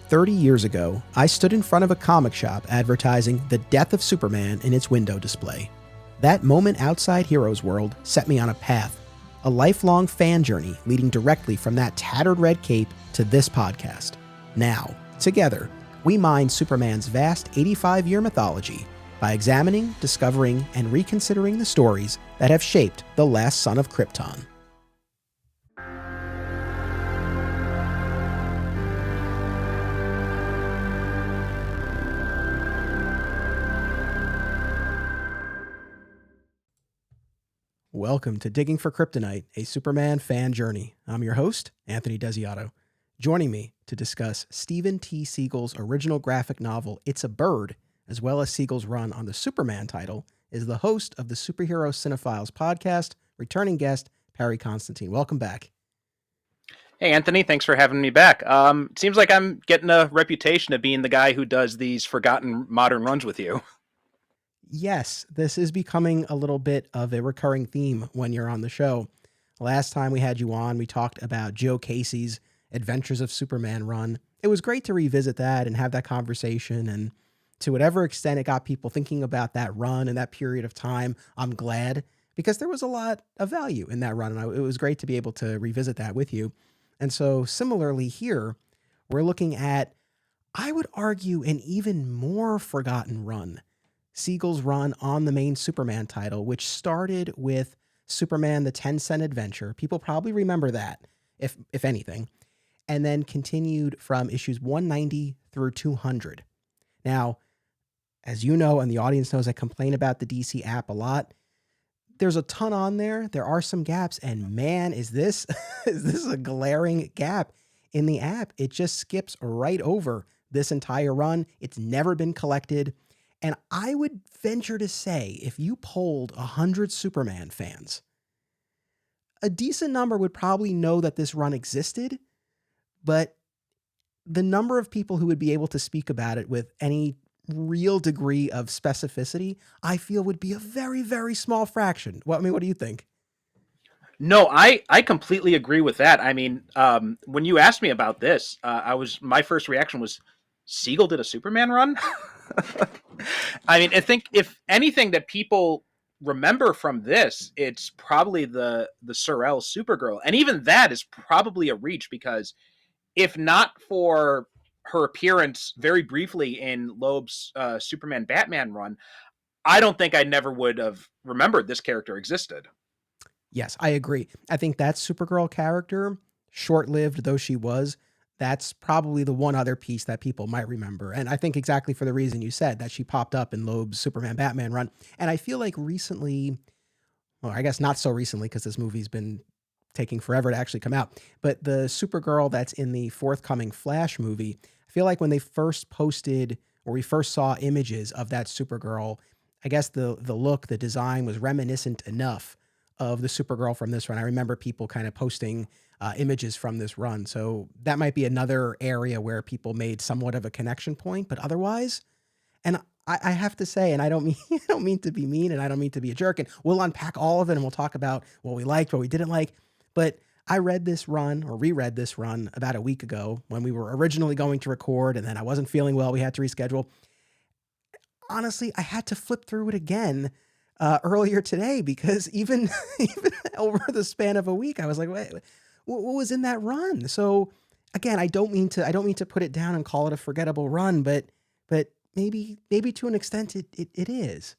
30 years ago, I stood in front of a comic shop advertising the death of Superman in its window display. That moment outside Heroes World set me on a path, a lifelong fan journey leading directly from that tattered red cape to this podcast. Now, together, we mine Superman's vast 85-year mythology by examining, discovering, and reconsidering the stories that have shaped the last son of Krypton. Welcome to Digging for Kryptonite, a Superman fan journey. I'm your host, Anthony Desiato. Joining me to discuss Stephen T. Seagle's original graphic novel, It's a Bird, as well as Seagle's run on the Superman title, is the host of the Superhero CINEPHILES podcast, returning guest, Perry Constantine. Welcome back. Hey, Anthony, thanks for having me back. Seems like I'm getting a reputation of being the guy who does these forgotten modern runs with you. Yes, this is becoming a little bit of a recurring theme when you're on the show. Last time we had you on, we talked about Joe Casey's Adventures of Superman run. It was great to revisit that and have that conversation, and to whatever extent it got people thinking about that run and that period of time, I'm glad, because there was a lot of value in that run, and it was great to be able to revisit that with you. And so similarly here, we're looking at, I would argue, an even more forgotten run. Seagle's run on the main Superman title, which started with Superman the 10-Cent Adventure. People probably remember that, if anything, and then continued from issues 190 through 200. Now, as you know, and the audience knows, I complain about the DC app a lot. There's a ton on there. There are some gaps, and man, is this a glaring gap in the app. It just skips right over this entire run. It's never been collected. And I would venture to say, if you polled 100 Superman fans, a decent number would probably know that this run existed, but the number of people who would be able to speak about it with any real degree of specificity, I feel would be a very, very small fraction. What do you think? No, I completely agree with that. I mean, when you asked me about this, my first reaction was, Seagle did a Superman run? I mean, I think if anything that people remember from this, it's probably the Sorel Supergirl. And even that is probably a reach, because if not for her appearance very briefly in Loeb's Superman Batman run, I don't think I never would have remembered this character existed. Yes, I agree. I think that Supergirl character, short-lived though she was, that's probably the one other piece that people might remember. And I think exactly for the reason you said, that she popped up in Loeb's Superman Batman run. And I feel like recently, well, I guess not so recently, because this movie's been taking forever to actually come out, but the Supergirl that's in the forthcoming Flash movie, I feel like when they first posted, or we first saw images of that Supergirl, I guess the look, the design was reminiscent enough of the Supergirl from this run. I remember people kind of posting images from this run. So that might be another area where people made somewhat of a connection point, but otherwise, and I have to say, and I don't mean to be mean, and I don't mean to be a jerk, and we'll unpack all of it and we'll talk about what we liked, what we didn't like, but I read this run, or reread this run, about a week ago when we were originally going to record, and then I wasn't feeling well, we had to reschedule. Honestly, I had to flip through it again earlier today, because even over the span of a week, I was like, wait, what was in that run? So again, I don't mean to put it down and call it a forgettable run, but maybe to an extent it is.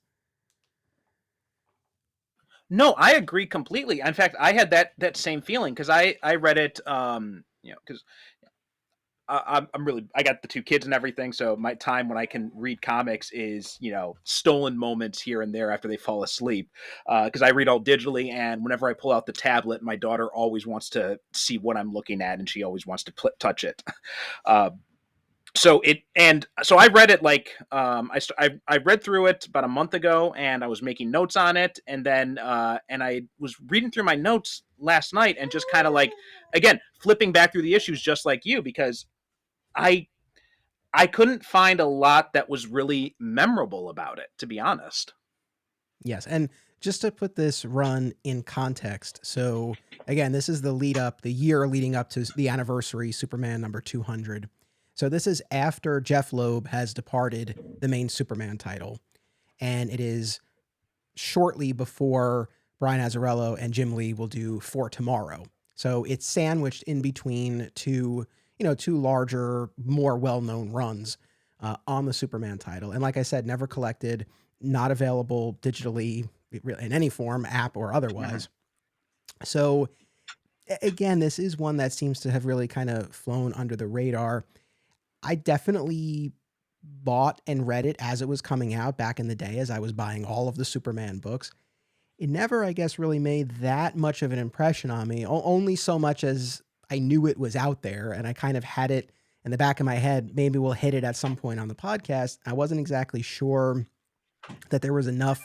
No, I agree completely. In fact, I had that same feeling, because I read it, because I got the two kids and everything, so my time when I can read comics is, stolen moments here and there after they fall asleep, because I read all digitally, and whenever I pull out the tablet, my daughter always wants to see what I'm looking at, and she always wants to touch it. So I read it I read through it about a month ago, and I was making notes on it, and then and I was reading through my notes last night and just kind of again, flipping back through the issues just like you, because I couldn't find a lot that was really memorable about it, to be honest. Yes, and just to put this run in context, so again, this is the year leading up to the anniversary, Superman number 200. So this is after Jeff Loeb has departed the main Superman title, and it is shortly before Brian Azzarello and Jim Lee will do For Tomorrow. So it's sandwiched in between two larger, more well-known runs on the Superman title. And like I said, never collected, not available digitally in any form, app or otherwise. So again, this is one that seems to have really kind of flown under the radar. I definitely bought and read it as it was coming out back in the day, as I was buying all of the Superman books. It never, I guess, really made that much of an impression on me, only so much as I knew it was out there and I kind of had it in the back of my head. Maybe we'll hit it at some point on the podcast. I wasn't exactly sure that there was enough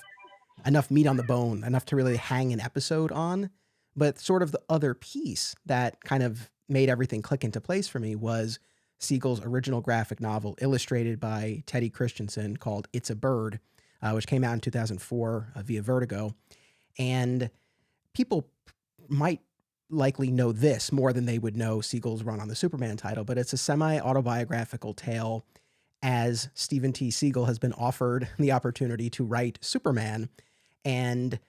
meat on the bone, enough to really hang an episode on. But sort of the other piece that kind of made everything click into place for me was Siegel's original graphic novel, illustrated by Teddy Christensen, called It's a Bird, which came out in 2004 via Vertigo. And people might likely know this more than they would know Siegel's run on the Superman title, but it's a semi-autobiographical tale, as Stephen T. Seagle has been offered the opportunity to write Superman and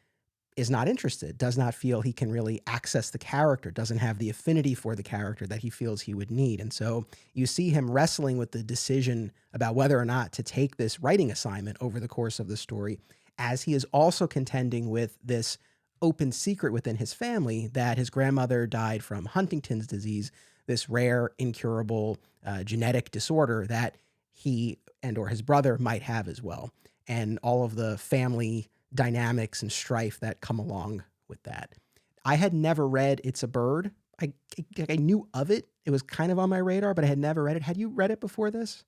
is not interested, does not feel he can really access the character, doesn't have the affinity for the character that he feels he would need. And so you see him wrestling with the decision about whether or not to take this writing assignment over the course of the story, as he is also contending with this open secret within his family that his grandmother died from Huntington's disease, this rare, incurable genetic disorder that he and or his brother might have as well, and all of the family dynamics and strife that come along with that. I had never read It's a Bird. I knew of it. It was kind of on my radar, but I had never read it. Had you read it before this?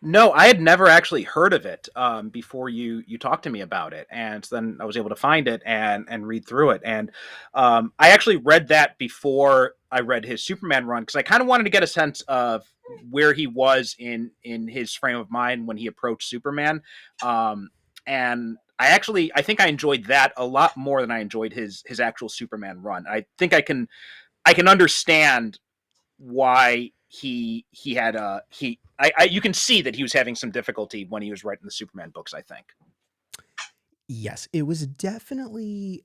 No, I had never actually heard of it before you talked to me about it, and so then I was able to find it and read through it. And I actually read that before I read his Superman run, because I kind of wanted to get a sense of where he was in his frame of mind when he approached Superman. And I think I enjoyed that a lot more than I enjoyed his actual Superman run. I think I can understand why he had you can see that he was having some difficulty when he was writing the Superman books, I think. Yes, it was definitely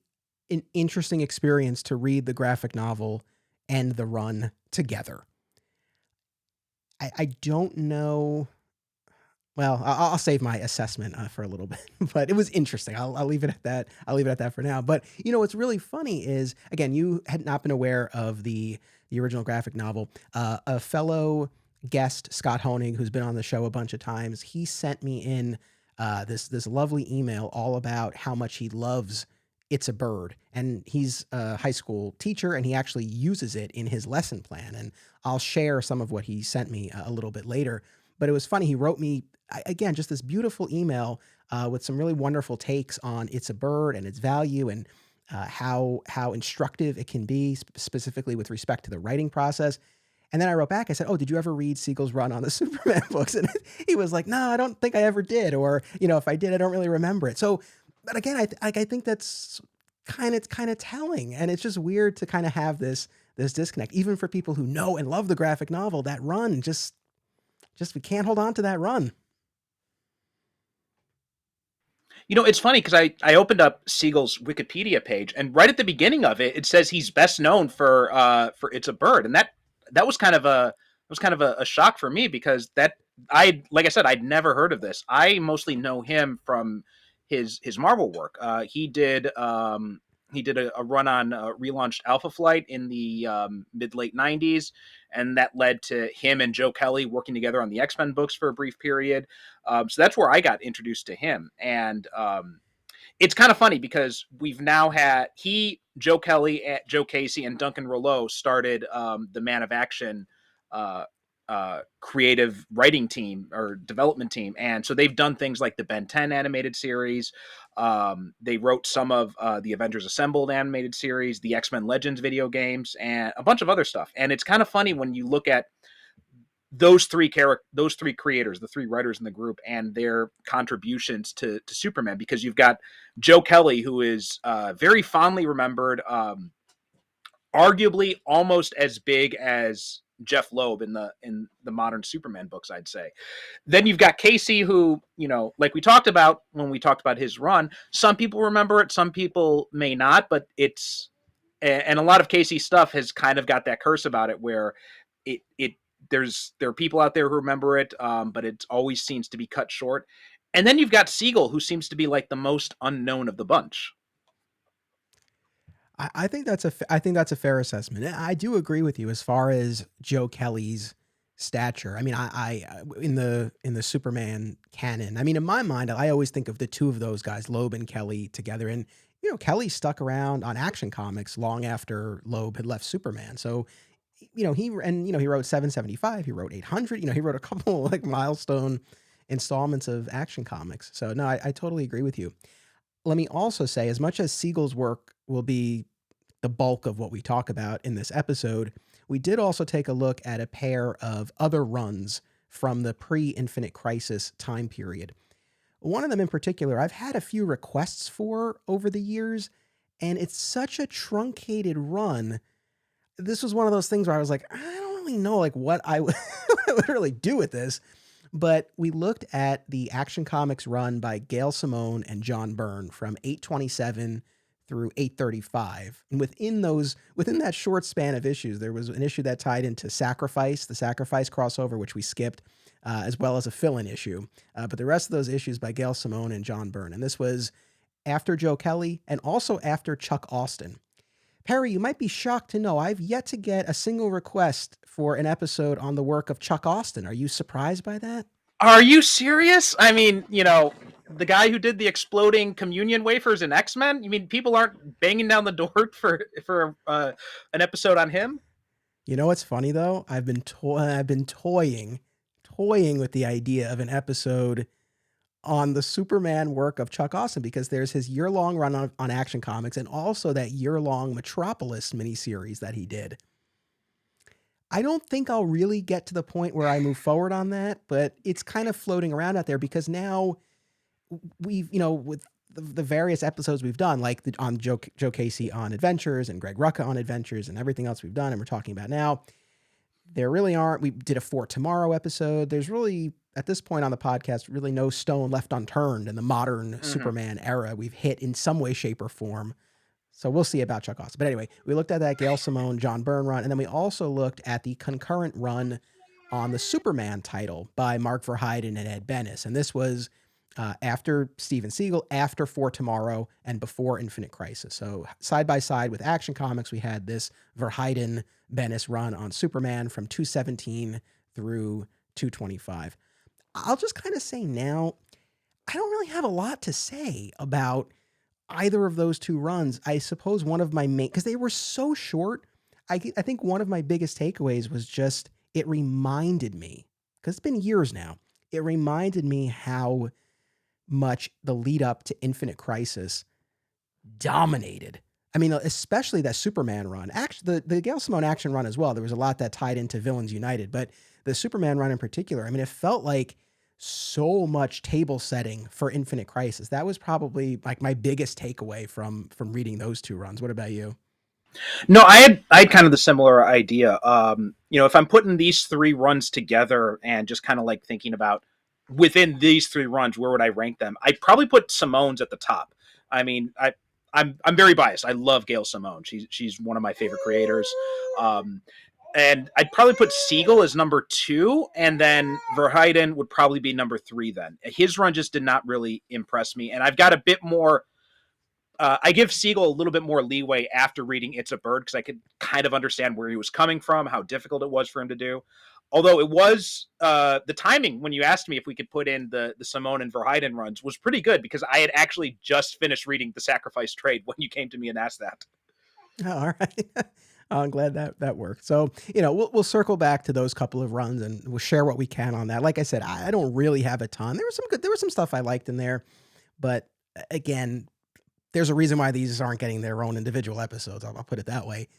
an interesting experience to read the graphic novel and the run together. I don't know. Well, I'll save my assessment for a little bit, but it was interesting. I'll leave it at that. I'll leave it at that for now. But what's really funny is, again, you had not been aware of the original graphic novel. A fellow guest, Scott Honig, who's been on the show a bunch of times, he sent me in this lovely email all about how much he loves It's a Bird, and he's a high school teacher, and he actually uses it in his lesson plan. And I'll share some of what he sent me a little bit later. But it was funny. He wrote me, again, just this beautiful email with some really wonderful takes on It's a Bird and its value, and how instructive it can be, specifically with respect to the writing process. And then I wrote back, I said, "Oh, did you ever read Siegel's run on the Superman books?" And he was like, "No, I don't think I ever did. Or, if I did, I don't really remember it." So, but again, I think that's kind of telling. And it's just weird to kind of have this disconnect, even for people who know and love the graphic novel. That run just we can't hold on to that run. It's funny because I opened up Siegel's Wikipedia page, and right at the beginning of it, it says he's best known for It's a Bird, and that was kind of a shock for me, because like I said, I'd never heard of this. I mostly know him from his Marvel work. He did a run on relaunched Alpha Flight in the mid late '90s, and that led to him and Joe Kelly working together on the X-Men books for a brief period. So that's where I got introduced to him. And it's kind of funny because we've now had Joe Kelly, Joe Casey, and Duncan Rouleau started the Man of Action creative writing team or development team. And so they've done things like the Ben 10 animated series. They wrote some of the Avengers Assembled animated series, the X-Men Legends video games, and a bunch of other stuff. And it's kind of funny when you look at those three creators, the three writers in the group, and their contributions to Superman, because you've got Joe Kelly, who is very fondly remembered, arguably almost as big as Jeff Loeb in the modern Superman books, I'd say. Then you've got Casey, who, like we talked about when we talked about his run, some people remember it, some people may not, but and a lot of Casey's stuff has kind of got that curse about it where it there are people out there who remember it, but it always seems to be cut short. And then you've got Seagle, who seems to be like the most unknown of the bunch. I think that's a fair assessment. I do agree with you as far as Joe Kelly's stature. I mean, I in the Superman canon. I mean, in my mind, I always think of the two of those guys, Loeb and Kelly, together. And Kelly stuck around on Action Comics long after Loeb had left Superman. So, he wrote 775. He wrote 800. He wrote a couple like milestone installments of Action Comics. So no, I totally agree with you. Let me also say, as much as Siegel's work will be the bulk of what we talk about in this episode, we did also take a look at a pair of other runs from the pre-Infinite Crisis time period. One of them in particular, I've had a few requests for over the years, and it's such a truncated run. This was one of those things where I was like, I don't really know like what I would really do with this. But we looked at the Action Comics run by Gail Simone and John Byrne from 827 through 835. And within that short span of issues, there was an issue that tied into Sacrifice, the Sacrifice crossover, which we skipped, as well as a fill-in issue. But the rest of those issues by Gail Simone and John Byrne. And this was after Joe Kelly and also after Chuck Austen. Perry, you might be shocked to know I've yet to get a single request for an episode on the work of Chuck Austen. Are you surprised by that? Are you serious? I mean, the guy who did the exploding communion wafers in X-Men? You mean people aren't banging down the door for an episode on him? You know what's funny though? I've been toying with the idea of an episode on the Superman work of Chuck Austen, because there's his year-long run on Action Comics and also that year-long Metropolis miniseries that he did. I don't think I'll really get to the point where I move forward on that, but it's kind of floating around out there because now we've, with the various episodes we've done, like on Joe Casey on Adventures and Greg Rucka on Adventures and everything else we've done and we're talking about now, there really aren't. We did a For Tomorrow episode. There's really, at this point on the podcast, really no stone left unturned in the modern Superman era we've hit in some way, shape, or form. So we'll see about Chuck Austen. But anyway, we looked at that Gail Simone, John Byrne run, and then we also looked at the concurrent run on the Superman title by Mark Verheiden and Ed Benes. And this was after Steven Seagle, after For Tomorrow, and before Infinite Crisis. So side by side with Action Comics, we had this Verheiden-Benes run on Superman from 217 through 225. I'll just kind of say now, I don't really have a lot to say about either of those two runs. I suppose one of my main, because they were so short, I think one of my biggest takeaways was just, it reminded me, because it's been years now, it reminded me how much the lead up to Infinite Crisis dominated. I mean, especially that Superman run. Actually, the Gail Simone action run as well. There was a lot that tied into Villains United, but the Superman run in particular, I mean, it felt like so much table setting for Infinite Crisis. That was probably like my biggest takeaway from reading those two runs. What about you? No, I had kind of the similar idea. If I'm putting these three runs together and just kind of like thinking about within these three runs, where would I rank them? I'd probably put Simone's at the top. I mean, I'm very biased. I love Gail Simone. She's one of my favorite creators. And I'd probably put Seagle as number 2, and then Verheiden would probably be number 3 then. His run just did not really impress me, and I've got a bit more... I give Seagle a little bit more leeway after reading It's a Bird, because I could kind of understand where he was coming from, how difficult it was for him to do. Although it was... the timing, when you asked me if we could put in the Simone and Verheiden runs, was pretty good, because I had actually just finished reading The Sacrifice Trade when you came to me and asked that. Oh, all right. I'm glad that worked. So, we'll circle back to those couple of runs and we'll share what we can on that. Like I said, I don't really have a ton. There was some stuff I liked in there, but again, there's a reason why these aren't getting their own individual episodes. I'll put it that way.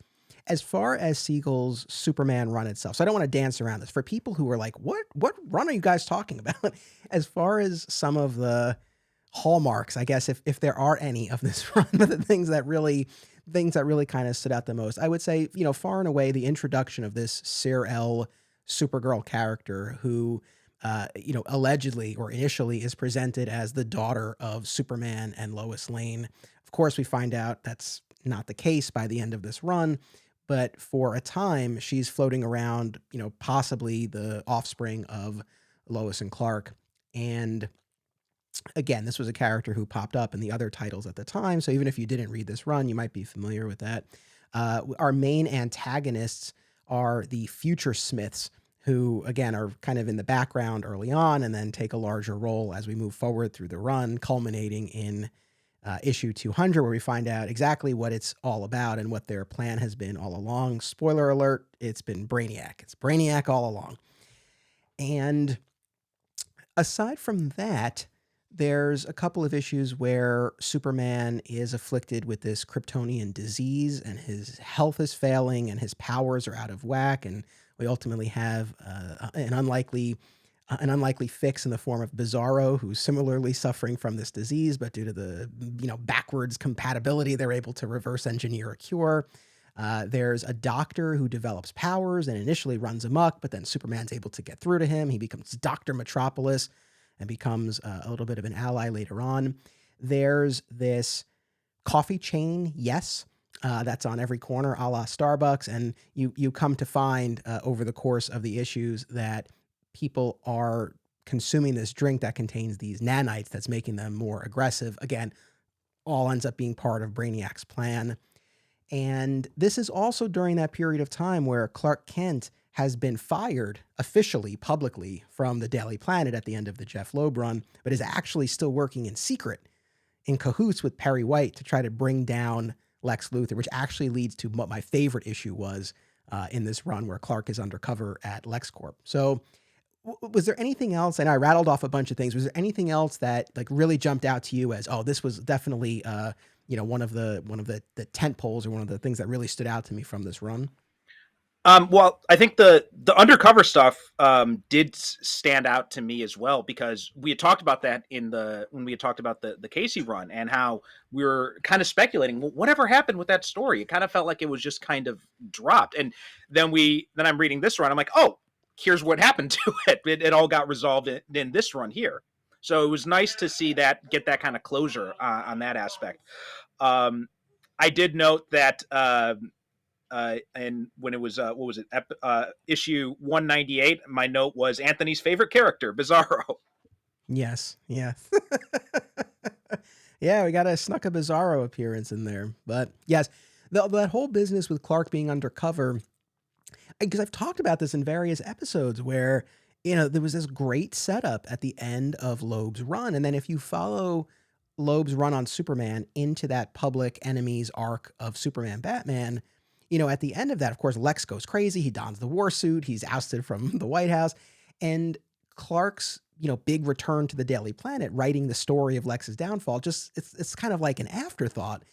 As far as Siegel's Superman run itself, so I don't want to dance around this. For people who are like, what run are you guys talking about? As far as some of the hallmarks, I guess, if there are any of this run, but the things that really things that really kind of stood out the most. I would say, far and away, the introduction of this Sir L Supergirl character who, allegedly or initially is presented as the daughter of Superman and Lois Lane. Of course, we find out that's not the case by the end of this run, but for a time, she's floating around, possibly the offspring of Lois and Clark. And again, this was a character who popped up in the other titles at the time. So even if you didn't read this run, you might be familiar with that. Our main antagonists are the Future Smiths, who, again, are kind of in the background early on and then take a larger role as we move forward through the run, culminating in issue 200, where we find out exactly what it's all about and what their plan has been all along. Spoiler alert, it's been Brainiac. It's Brainiac all along. And aside from that, there's a couple of issues where Superman is afflicted with this Kryptonian disease and his health is failing and his powers are out of whack. And we ultimately have an unlikely fix in the form of Bizarro, who's similarly suffering from this disease, but due to the backwards compatibility, they're able to reverse engineer a cure. There's a doctor who develops powers and initially runs amok, but then Superman's able to get through to him. He becomes Dr. Metropolis and becomes a little bit of an ally later on. There's this coffee chain, yes, that's on every corner, a la Starbucks, and you come to find over the course of the issues that people are consuming this drink that contains these nanites that's making them more aggressive. Again, all ends up being part of Brainiac's plan. And this is also during that period of time where Clark Kent has been fired officially, publicly, from the Daily Planet at the end of the Jeff Loeb run, but is actually still working in secret, in cahoots with Perry White to try to bring down Lex Luthor, which actually leads to what my favorite issue was in this run, where Clark is undercover at LexCorp. So was there anything else? And I rattled off a bunch of things. Was there anything else that like really jumped out to you as, oh, this was definitely one of the tent poles, or one of the things that really stood out to me from this run? Well, I think the undercover stuff did stand out to me as well, because we had talked about that when we had talked about the Casey run, and how we were kind of speculating, well, whatever happened with that story? It kind of felt like it was just kind of dropped. And then I'm reading this run, I'm like, oh, here's what happened to it. It all got resolved in this run here. So it was nice to see that, get that kind of closure on that aspect. I did note that. And when it was what was it, issue 198, my note was Anthony's favorite character, Bizarro. Yes, yes. Yeah, we got a snuck a Bizarro appearance in there. But yes, that whole business with Clark being undercover, because I've talked about this in various episodes where, there was this great setup at the end of Loeb's run. And then if you follow Loeb's run on Superman into that Public Enemies arc of Superman Batman, at the end of that, of course, Lex goes crazy. He dons the war suit. He's ousted from the White House. And Clark's, big return to the Daily Planet, writing the story of Lex's downfall, it's kind of like an afterthought.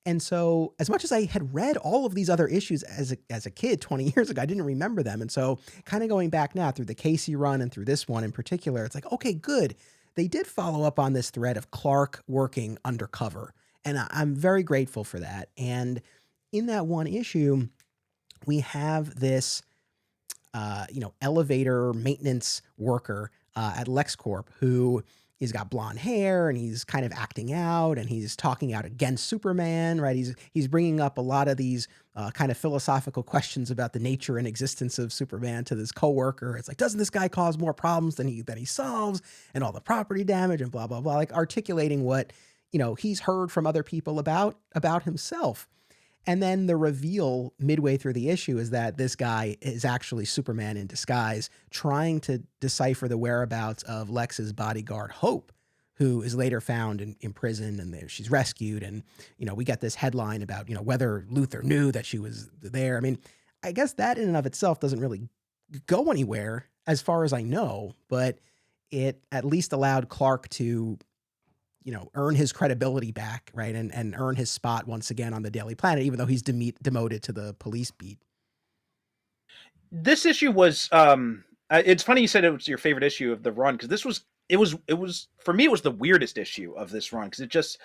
And so as much as I had read all of these other issues as a kid 20 years ago, I didn't remember them. And so kind of going back now through the Casey run and through this one in particular, it's like, okay, good. They did follow up on this thread of Clark working undercover. And I'm very grateful for that. And in that one issue, we have this, elevator maintenance worker at LexCorp who he's got blonde hair and he's kind of acting out and he's talking out against Superman, right? He's bringing up a lot of these kind of philosophical questions about the nature and existence of Superman to this coworker. It's like, doesn't this guy cause more problems than he solves, and all the property damage and blah blah blah, like articulating what he's heard from other people about himself. And then the reveal midway through the issue is that this guy is actually Superman in disguise, trying to decipher the whereabouts of Lex's bodyguard, Hope, who is later found in prison, and she's rescued. And, we got this headline about, whether Luthor knew that she was there. I mean, I guess that in and of itself doesn't really go anywhere as far as I know, but it at least allowed Clark to earn his credibility back, right? And earn his spot once again on the Daily Planet, even though he's demoted to the police beat. This issue was, it's funny you said it was your favorite issue of the run, because it was for me, it was the weirdest issue of this run, because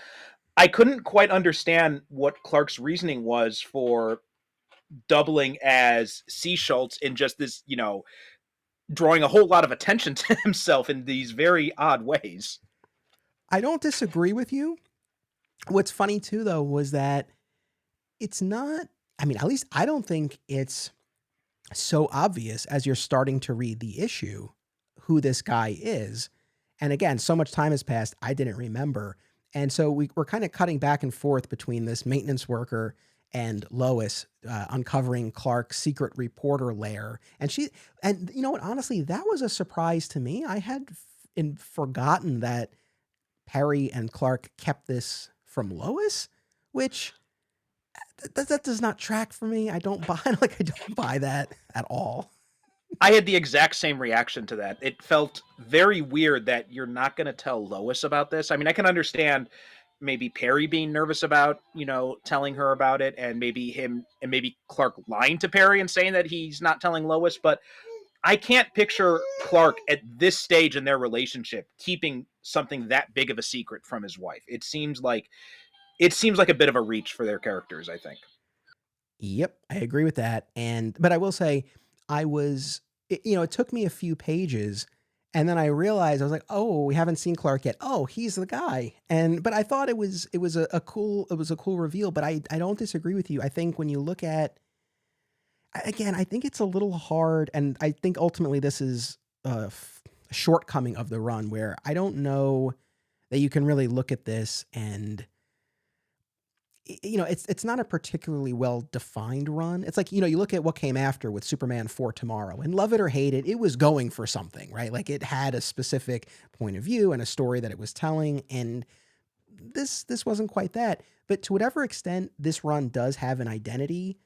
I couldn't quite understand what Clark's reasoning was for doubling as Sea Schultz in just this, drawing a whole lot of attention to himself in these very odd ways. I don't disagree with you. What's funny too, though, was that it's not, I mean, at least I don't think it's so obvious as you're starting to read the issue who this guy is. And again, so much time has passed, I didn't remember. And so we're kind of cutting back and forth between this maintenance worker and Lois uncovering Clark's secret reporter lair. And you know what? Honestly, that was a surprise to me. I had forgotten that Perry and Clark kept this from Lois, which that does not track for me. I don't buy I don't buy that at all. I had the exact same reaction to that. It felt very weird that you're not going to tell Lois about this. I mean, I can understand maybe Perry being nervous about, telling her about it, and maybe Clark lying to Perry and saying that he's not telling Lois, but I can't picture Clark at this stage in their relationship keeping something that big of a secret from his wife. It seems like a bit of a reach for their characters, I think. Yep, I agree with that. But I will say, it took me a few pages, and then I realized I was like, oh, we haven't seen Clark yet. Oh, he's the guy. But I thought it was a cool reveal. But I don't disagree with you. I think when you look at, again, I think it's a little hard, and I think ultimately this is a shortcoming of the run where I don't know that you can really look at this and it's not a particularly well defined run. It's like, you look at what came after with Superman for Tomorrow, and love it or hate it, it was going for something, right? Like it had a specific point of view and a story that it was telling, and this wasn't quite that. But to whatever extent this run does have an identity,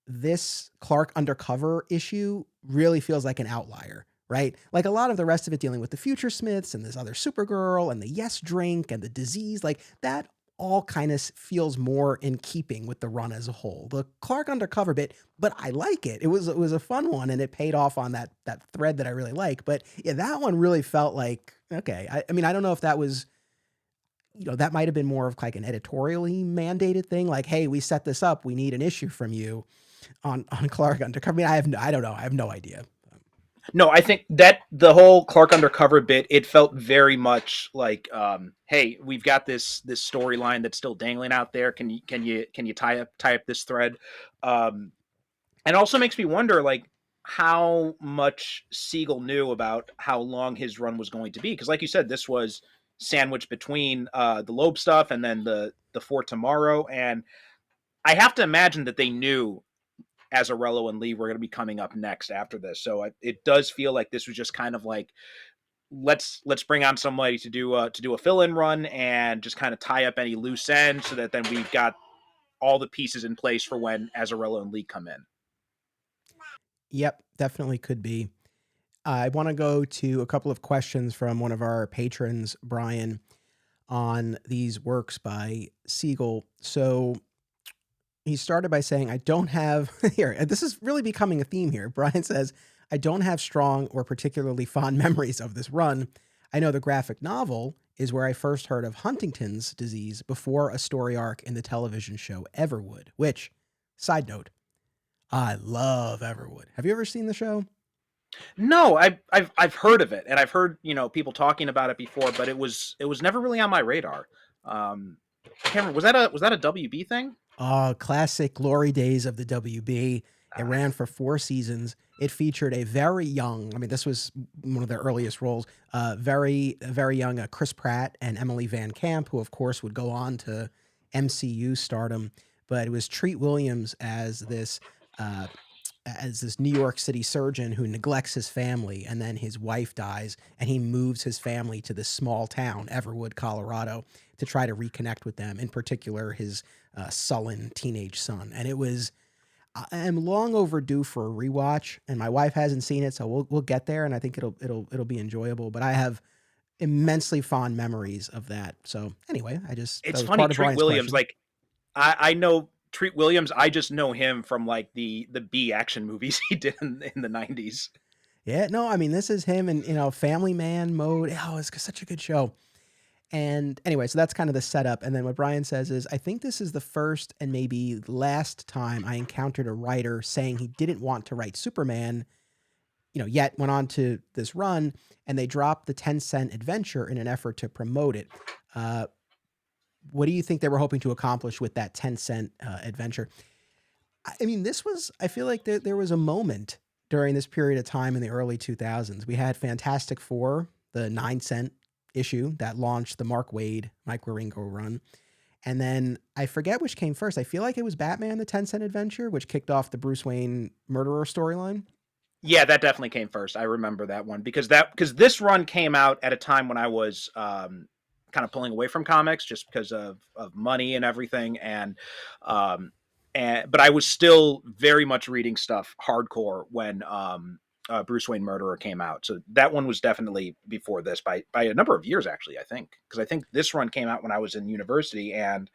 this Clark Undercover issue really feels like an outlier, right? Like a lot of the rest of it dealing with the Future Smiths and this other Supergirl and the Yes Drink and the disease, like that all kind of feels more in keeping with the run as a whole. The Clark Undercover bit, but I like it. It was a fun one, and it paid off on that thread that I really like. But yeah, that one really felt like okay. I mean, I don't know if that was, that might have been more of like an editorially mandated thing, like, hey, we set this up, we need an issue from you on Clark Undercover. I mean, I don't know. I have no idea. No, I think that the whole Clark Undercover bit, it felt very much like, hey, we've got this storyline that's still dangling out there. Can you tie up this thread? And it also makes me wonder, like, how much Siegel knew about how long his run was going to be, because, like you said, this was sandwiched between the Loeb stuff and then the For Tomorrow, and I have to imagine that they knew Azzarello and Lee were going to be coming up next after this. So it does feel like this was just kind of like, let's bring on somebody to do a fill-in run and just kind of tie up any loose ends so that then we've got all the pieces in place for when Azzarello and Lee come in. Yep, definitely could be. I want to go to a couple of questions from one of our patrons, Brian, on these works by Seagle. So he started by saying, I don't have, here, and this is really becoming a theme here. Brian says, I don't have strong or particularly fond memories of this run. I know the graphic novel is where I first heard of Huntington's disease before a story arc in the television show Everwood, which, side note, I love Everwood. Have you ever seen the show? No, I've heard of it, and I've heard people talking about it before, but it was never really on my radar. I can't remember. Was that a WB thing? Oh, classic glory days of the WB. It ran for 4 seasons. It featured a very young, I mean, this was one of their earliest roles, very young Chris Pratt and Emily Van Camp, who, of course, would go on to MCU stardom. But it was Treat Williams uh, as this New York City surgeon who neglects his family, and then his wife dies, and he moves his family to this small town, Everwood, Colorado, to try to reconnect with them. In particular, his sullen teenage son. And I am long overdue for a rewatch, and my wife hasn't seen it, so we'll get there, and I think it'll be enjoyable. But I have immensely fond memories of that. So anyway, that It's was funny, part of Treat Brian's Williams. question. Like, I know Treat Williams. I just know him from like the B action movies he did in the '90s. Yeah, no, I mean this is him in Family Man mode. Oh, it's such a good show. And anyway, so that's kind of the setup. And then what Brian says is, I think this is the first and maybe last time I encountered a writer saying he didn't want to write Superman, yet went on to this run, and they dropped the 10-cent adventure in an effort to promote it. What do you think they were hoping to accomplish with that 10-cent adventure? I mean, I feel like there was a moment during this period of time in the early 2000s. We had Fantastic Four, the 9-cent issue that launched the Mark Waid, Mike Wieringo run. And then I forget which came first. I feel like it was Batman, the 10-cent adventure, which kicked off the Bruce Wayne murderer storyline. Yeah, that definitely came first. I remember that one because this run came out at a time when I was kind of pulling away from comics just because of money and everything, but I was still very much reading stuff hardcore when Bruce Wayne Murderer came out. So that one was definitely before this by a number of years, actually, I think, because I think this run came out when I was in university, and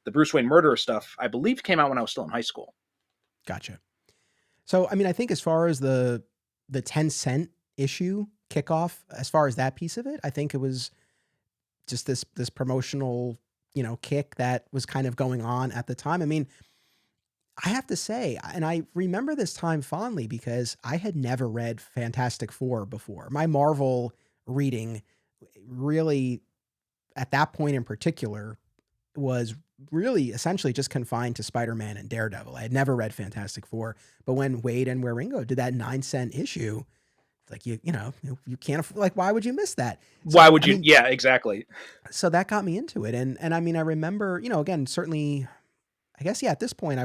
the Bruce Wayne Murderer stuff, I believe, came out when I was still in high school. Gotcha. So, I mean, I think as far as the 10-cent issue kickoff, as far as that piece of it, I think it was just this promotional, kick that was kind of going on at the time. I mean, I have to say, and I remember this time fondly because I had never read Fantastic Four before. My Marvel reading really, at that point in particular, was really essentially just confined to Spider-Man and Daredevil. I had never read Fantastic Four, but when Waid and Wieringo did that 9-cent issue, it's like, you can't, like, why would you miss that? So, why would you? Yeah, exactly. So that got me into it. And I mean, I remember, again, certainly, I guess, yeah, at this point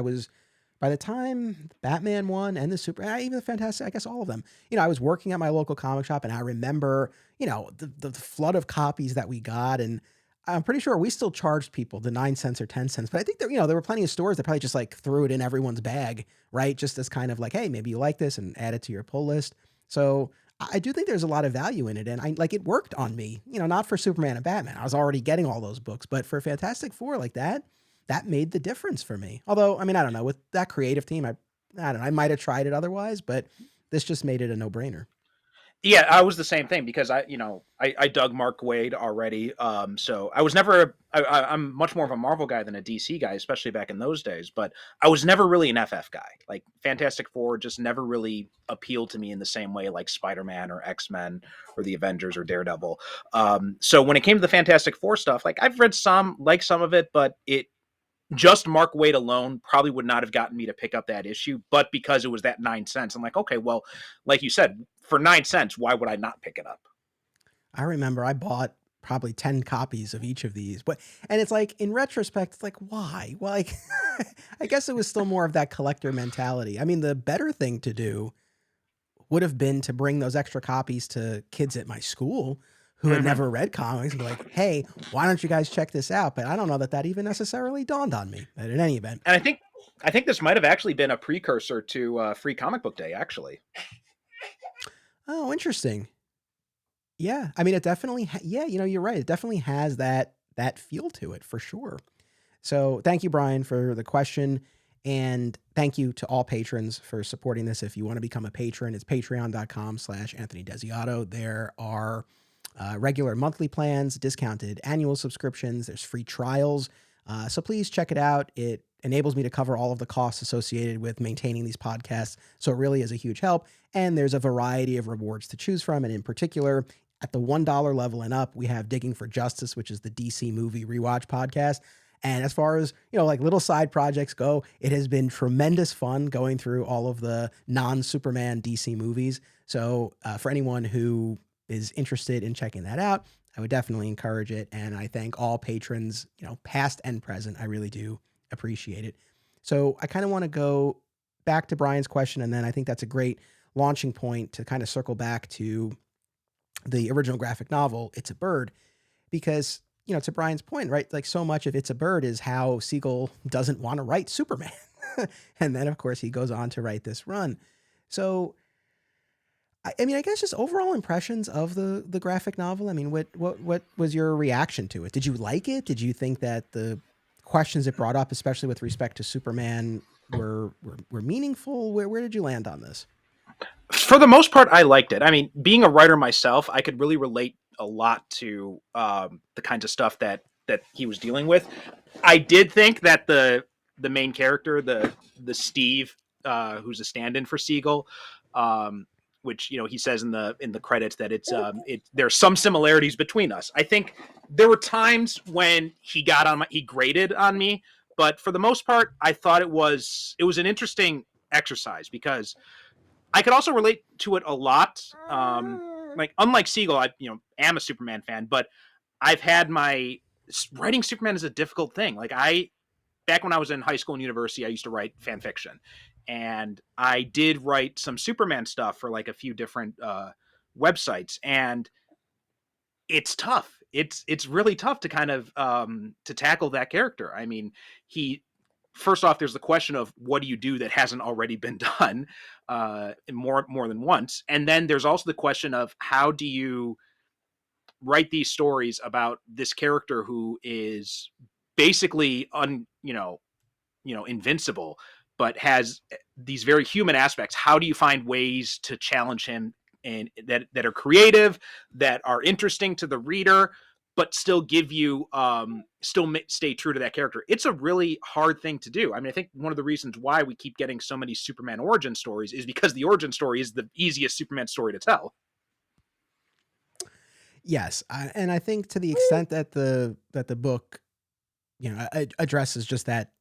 by the time Batman won and the even the Fantastic, I guess all of them, I was working at my local comic shop, and I remember, the flood of copies that we got. And I'm pretty sure we still charged people the 9 cents or 10 cents, but I think there were plenty of stores that probably just like threw it in everyone's bag, right? Just as kind of like, hey, maybe you like this, and add it to your pull list. So I do think there's a lot of value in it. And it worked on me, not for Superman and Batman. I was already getting all those books, but for Fantastic Four, like that made the difference for me. Although, I mean, I don't know, with that creative team, I don't know, I might have tried it otherwise, but this just made it a no-brainer. Yeah, I was the same thing because I dug Mark Waid already. So I was never, I'm much more of a Marvel guy than a DC guy, especially back in those days. But I was never really an FF guy. Like Fantastic Four just never really appealed to me in the same way like Spider-Man or X-Men or the Avengers or Daredevil. So when it came to the Fantastic Four stuff, like I've read some of it, but just Mark Waid alone probably would not have gotten me to pick up that issue. But because it was that 9 cents, I'm like, okay, well, like you said, for 9 cents, why would I not pick it up? I remember I bought probably 10 copies of each of these, and it's like, in retrospect, it's like, why? Well, like, I guess it was still more of that collector mentality. I mean, the better thing to do would have been to bring those extra copies to kids at my school who had never read comics and be like, hey, why don't you guys check this out? But I don't know that even necessarily dawned on me. But in any event. And I think this might have actually been a precursor to Free Comic Book Day, actually. Oh, interesting. Yeah. I mean, it definitely, you're right. It definitely has that feel to it for sure. So thank you, Brian, for the question. And thank you to all patrons for supporting this. If you want to become a patron, it's patreon.com/Anthony Desiato. There are regular monthly plans, discounted annual subscriptions. There's free trials. So please check it out. It enables me to cover all of the costs associated with maintaining these podcasts. So it really is a huge help. And there's a variety of rewards to choose from. And in particular, at the $1 level and up, we have Digging for Justice, which is the DC movie rewatch podcast. And as far as, like little side projects go, it has been tremendous fun going through all of the non-Superman DC movies. So for anyone who is interested in checking that out, I would definitely encourage it. And I thank all patrons, past and present. I really do appreciate it. So I kind of want to go back to Brian's question, and then I think that's a great launching point to kind of circle back to the original graphic novel, It's a Bird, because, to Brian's point, right? Like, so much of It's a Bird is how Seagle doesn't want to write Superman. And then, of course, he goes on to write this run. So, I mean, I guess just overall impressions of the graphic novel. I mean, what was your reaction to it? Did you like it? Did you think that the questions it brought up, especially with respect to Superman, were meaningful? Where did you land on this? For the most part, I liked it. I mean, being a writer myself, I could really relate a lot to the kinds of stuff that he was dealing with. I did think that the main character, the Steve, who's a stand-in for Seagle, which he says in the credits that there's some similarities between us. I think there were times when he grated on me, but for the most part, I thought it was an interesting exercise because I could also relate to it a lot. Like unlike Seagle, I am a Superman fan, but I've had writing Superman is a difficult thing. Like back when I was in high school and university, I used to write fan fiction, and I did write some Superman stuff for like a few different websites, and it's tough. It's really tough to kind of to tackle that character. I mean, first off, there's the question of what do you do that hasn't already been done more than once, and then there's also the question of how do you write these stories about this character who is basically invincible, but has these very human aspects. How do you find ways to challenge him and that are creative, that are interesting to the reader, but still give you stay true to that character? It's a really hard thing to do. I mean, I think one of the reasons why we keep getting so many Superman origin stories is because the origin story is the easiest Superman story to tell. Yes, and I think to the extent that the book, addresses just that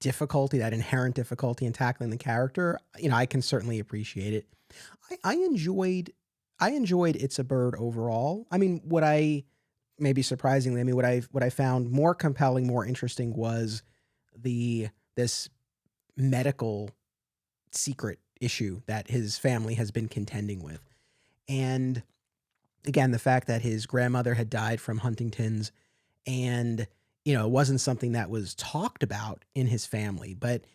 difficulty, that inherent difficulty in tackling the character, I can certainly appreciate it. I enjoyed It's a Bird overall. I mean, maybe surprisingly, what I found more compelling, more interesting was this medical secret issue that his family has been contending with, and again, the fact that his grandmother had died from Huntington's, and it wasn't something that was talked about in his family, but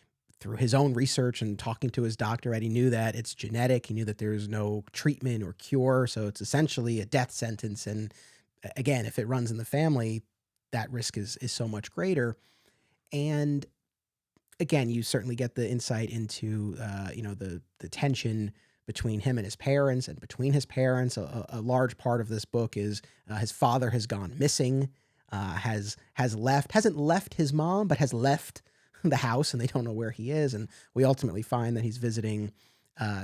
through his own research and talking to his doctor, he knew that it's genetic. He knew that there's no treatment or cure, so it's essentially a death sentence. And again, if it runs in the family, that risk is so much greater. And again, you certainly get the insight into the tension between him and his parents, and between his parents. A large part of this book is his father has gone missing, hasn't left his mom, but has left the house, and they don't know where he is. And we ultimately find that he's visiting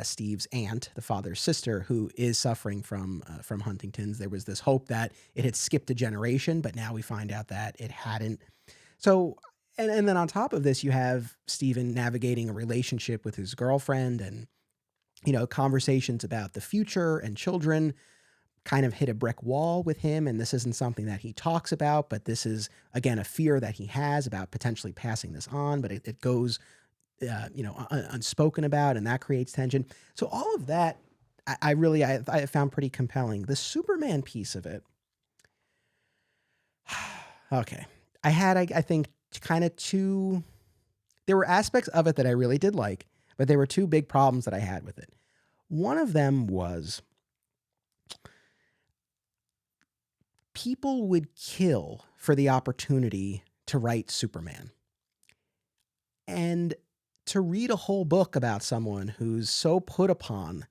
Steve's aunt, the father's sister, who is suffering from Huntington's. There was this hope that it had skipped a generation, but now we find out that it hadn't. So, and then on top of this, you have Steven navigating a relationship with his girlfriend, and conversations about the future and children kind of hit a brick wall with him. And this isn't something that he talks about, but this is, again, a fear that he has about potentially passing this on, but it goes, unspoken about, and that creates tension. So all of that, I found pretty compelling. The Superman piece of it. Okay. I think kind of there were aspects of it that I really did like, but there were two big problems that I had with it. One of them was people would kill for the opportunity to write Superman. And to read a whole book about someone who's so put upon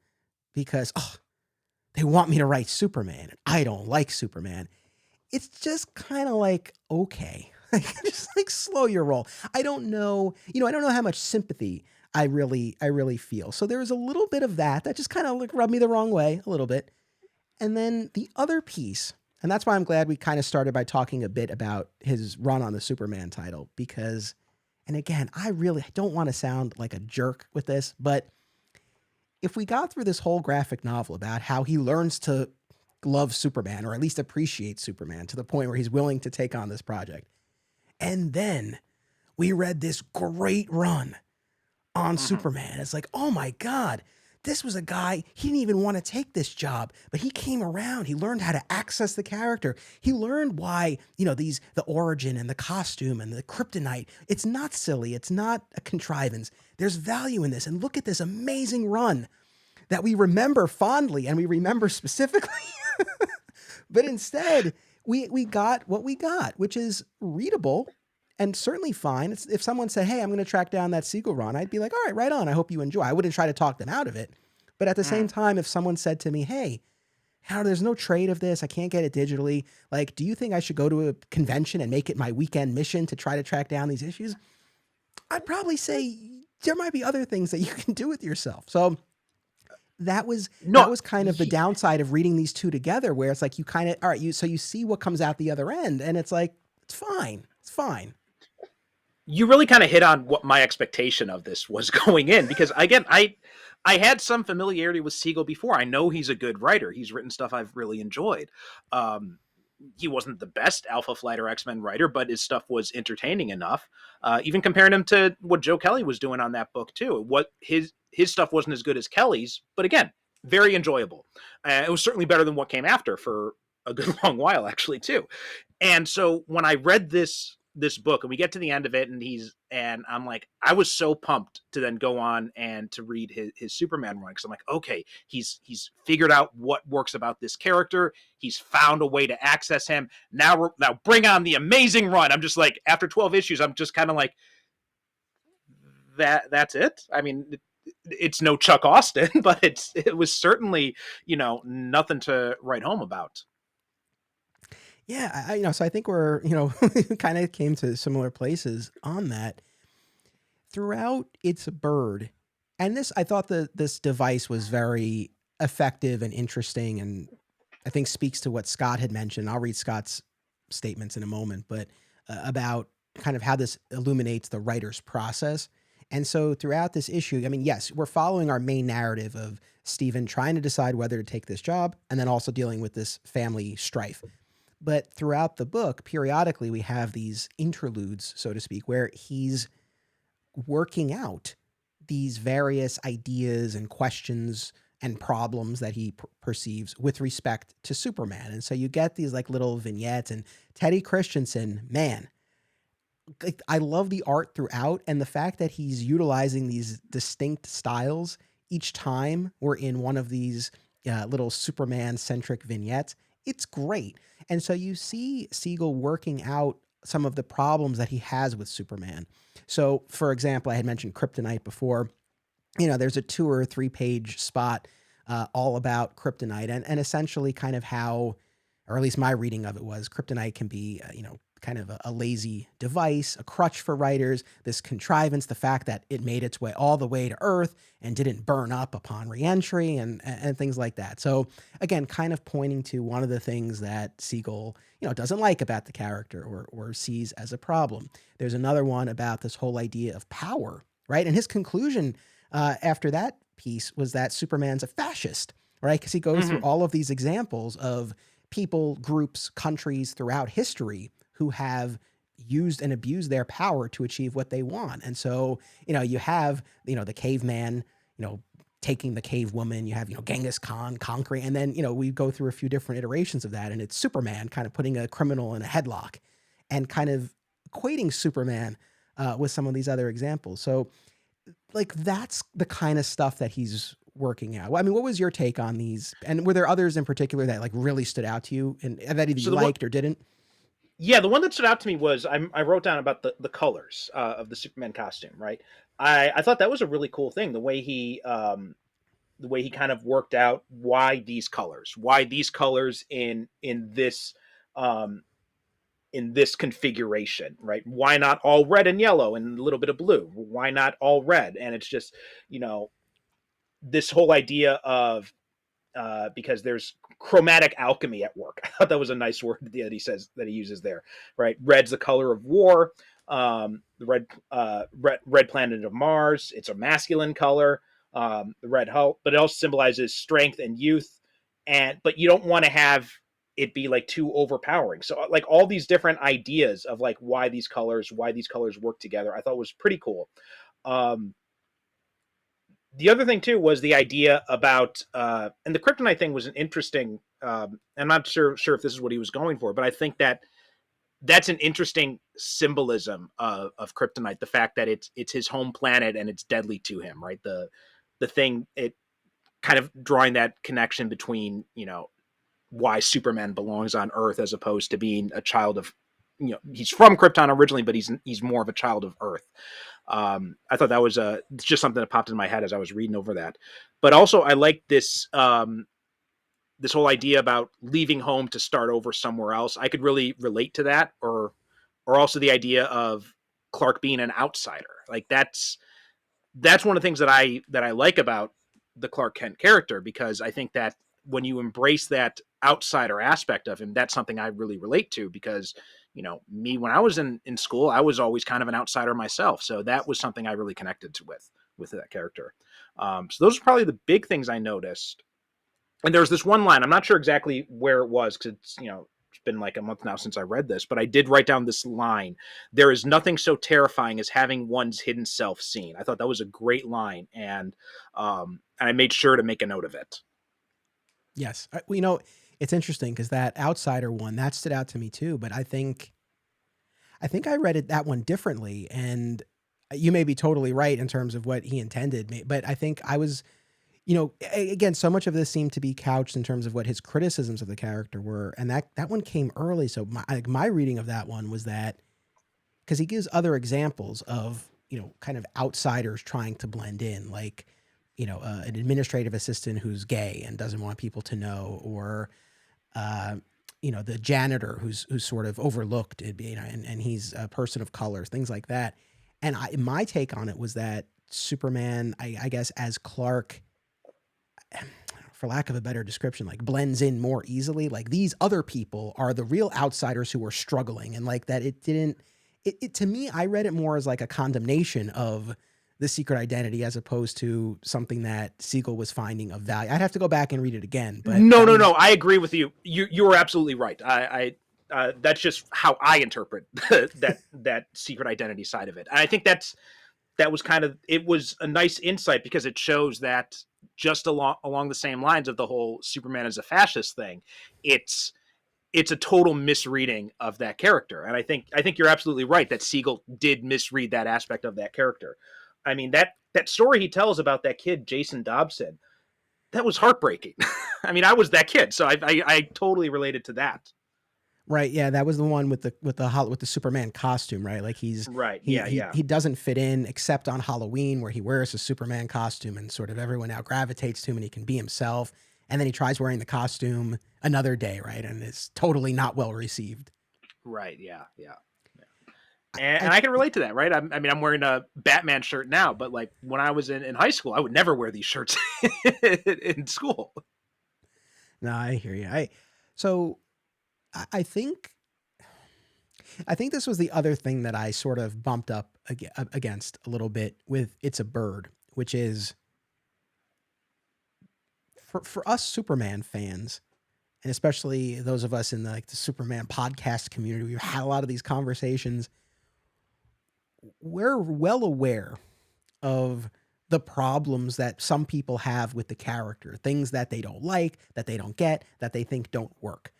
because, they want me to write Superman, and I don't like Superman. It's just kind of like, okay, just like slow your roll. I don't know how much sympathy I really feel. So there was a little bit of that just kind of like rubbed me the wrong way a little bit. And then the other piece, and that's why I'm glad we kind of started by talking a bit about his run on the Superman title, because, and again, I don't want to sound like a jerk with this, but if we got through this whole graphic novel about how he learns to love Superman, or at least appreciate Superman to the point where he's willing to take on this project, and then we read this great run on Superman, it's like, oh my God, this was a guy, he didn't even want to take this job, but he came around. He learned how to access the character. He learned why, the origin and the costume and the kryptonite, it's not silly. It's not a contrivance. There's value in this. And look at this amazing run that we remember fondly and we remember specifically. But instead, we got what we got, which is readable and certainly fine. If someone said, hey, I'm going to track down that Seagle run, I'd be like, all right, right on. I hope you enjoy. I wouldn't try to talk them out of it. But at the same time, if someone said to me, hey, how there's no trade of this. I can't get it digitally. Like, do you think I should go to a convention and make it my weekend mission to try to track down these issues? I'd probably say there might be other things that you can do with yourself. So that was No, kind of the downside of reading these two together, where it's like you kind of, all right, you see what comes out the other end, and it's like it's fine, it's fine. you really kind of hit on what my expectation of this was going in, because again, I had some familiarity with Seagle before. I know he's a good writer. He's written stuff I've really enjoyed. Um, he wasn't the best Alpha Flight or X-Men writer, but his stuff was entertaining enough. Even comparing him to what Joe Kelly was doing on that book too. What his stuff wasn't as good as Kelly's, but again, very enjoyable. It was certainly better than what came after for a good long while, actually, too. And so when I read this book and we get to the end of it, and I'm like, I was so pumped to then go on and to read his Superman run, because I'm like, okay, he's figured out what works about this character. He's found a way to access him. Now bring on the amazing run. I'm just like, after 12 issues, I'm just kind of like, that's it. I mean, it's no Chuck Austin, but it was certainly, nothing to write home about. Yeah, so I think we're, kind of came to similar places on that. Throughout It's a Bird, and this, I thought this device was very effective and interesting, and I think speaks to what Scott had mentioned. I'll read Scott's statements in a moment, but about kind of how this illuminates the writer's process. And so throughout this issue, I mean, yes, we're following our main narrative of Stephen trying to decide whether to take this job and then also dealing with this family strife. But throughout the book, periodically we have these interludes, so to speak, where he's working out these various ideas and questions and problems that he perceives with respect to Superman. And so you get these like little vignettes, and Teddy Christensen, man, like, I love the art throughout, and the fact that he's utilizing these distinct styles each time we're in one of these little Superman centric vignettes. It's great. And so you see Seagle working out some of the problems that he has with Superman. So, for example, I had mentioned Kryptonite before. There's a 2 or 3 page spot all about Kryptonite, and essentially kind of how, or at least my reading of it was, Kryptonite can be, kind of a lazy device, a crutch for writers, this contrivance, the fact that it made its way all the way to Earth and didn't burn up upon reentry, and things like that. So again, kind of pointing to one of the things that Seagle, doesn't like about the character, or sees as a problem. There's another one about this whole idea of power, right? And his conclusion after that piece was that Superman's a fascist, right? Because he goes through all of these examples of people, groups, countries throughout history who have used and abused their power to achieve what they want. And so, you have, the caveman, taking the cave woman, you have, Genghis Khan conquering, and then, we go through a few different iterations of that, and it's Superman kind of putting a criminal in a headlock and kind of equating Superman with some of these other examples. So, like, that's the kind of stuff that he's working out. I mean, what was your take on these? And were there others in particular that like really stood out to you and that either So you liked or didn't? yeah, the one that stood out to me was I wrote down about the colors of the Superman costume. Right, I thought that was a really cool thing. The way he kind of worked out why these colors um, in this configuration, right? Why not all red and yellow and a little bit of blue? Why not all red? And it's just, you know this whole idea of because there's chromatic alchemy at work. I thought that was a nice word that he uses there, right? Red's the color of war. The red planet of Mars. It's a masculine color. The red Hulk, but it also symbolizes strength and youth. But you don't want to have it be like too overpowering. So like all these different ideas of like why these colors work together, I thought was pretty cool. Um, the other thing too was the idea about and the kryptonite thing was an interesting I'm not sure if this is what he was going for, but I think that's an interesting symbolism of kryptonite, the fact that it's his home planet and it's deadly to him, right? The thing, it kind of drawing that connection between why Superman belongs on Earth as opposed to being a child of he's from Krypton originally, but he's more of a child of Earth. I thought that was just something that popped in my head as I was reading over that. But also, I like this. this whole idea about leaving home to start over somewhere else, I could really relate to that. Or also the idea of Clark being an outsider. Like that's one of the things that I like about the Clark Kent character, because I think that when you embrace that outsider aspect of him, that's something I really relate to, because, me, when I was in school, I was always kind of an outsider myself. So that was something I really connected to with that character. So those are probably the big things I noticed. And there's this one line, I'm not sure exactly where it was, because it's been like a month now since I read this, but I did write down this line: "There is nothing so terrifying as having one's hidden self seen." I thought that was a great line, and I made sure to make a note of it. Yes. It's interesting because that outsider one that stood out to me too. But I think I read that one differently, and you may be totally right in terms of what he intended. But I think I was, again, so much of this seemed to be couched in terms of what his criticisms of the character were, and that one came early. So my reading of that one was that because he gives other examples of kind of outsiders trying to blend in, like an administrative assistant who's gay and doesn't want people to know, or uh, the janitor who's sort of overlooked, and he's a person of color, things like that. And my take on it was that Superman, I guess, as Clark, for lack of a better description, like blends in more easily. Like these other people are the real outsiders who are struggling, and like that it didn't. It to me, I read it more as like a condemnation of the secret identity as opposed to something that Siegel was finding of value. I'd have to go back and read it again, but No, that no, was no. I agree with you. You were absolutely right. That's just how I interpret that secret identity side of it. And I think that was kind of, it was a nice insight, because it shows that just along the same lines of the whole Superman as a fascist thing, it's it's a total misreading of that character. And I think you're absolutely right that Siegel did misread that aspect of that character. I mean, that story he tells about that kid Jason Dobson, that was heartbreaking. I mean, I was that kid, so I totally related to that. right. Yeah, that was the one with the Superman costume, right? Like Right. he Yeah. he Yeah. he doesn't fit in except on Halloween where he wears a Superman costume and sort of everyone now gravitates to him and he can be himself. And then he tries wearing the costume another day, right? And it's totally not well received. Right. Yeah. Yeah. I, And I I can relate to that, right? I mean, I'm wearing a Batman shirt now, but like when I was in high school, I would never wear these shirts in school. no, I hear you. So I think this was the other thing that I sort of bumped up against a little bit with It's a Bird, which is for us Superman fans, and especially those of us in the Superman podcast community, we've had a lot of these conversations. We're well aware of the problems that some people have with the character, things that they don't like, that they don't get, that they think don't work.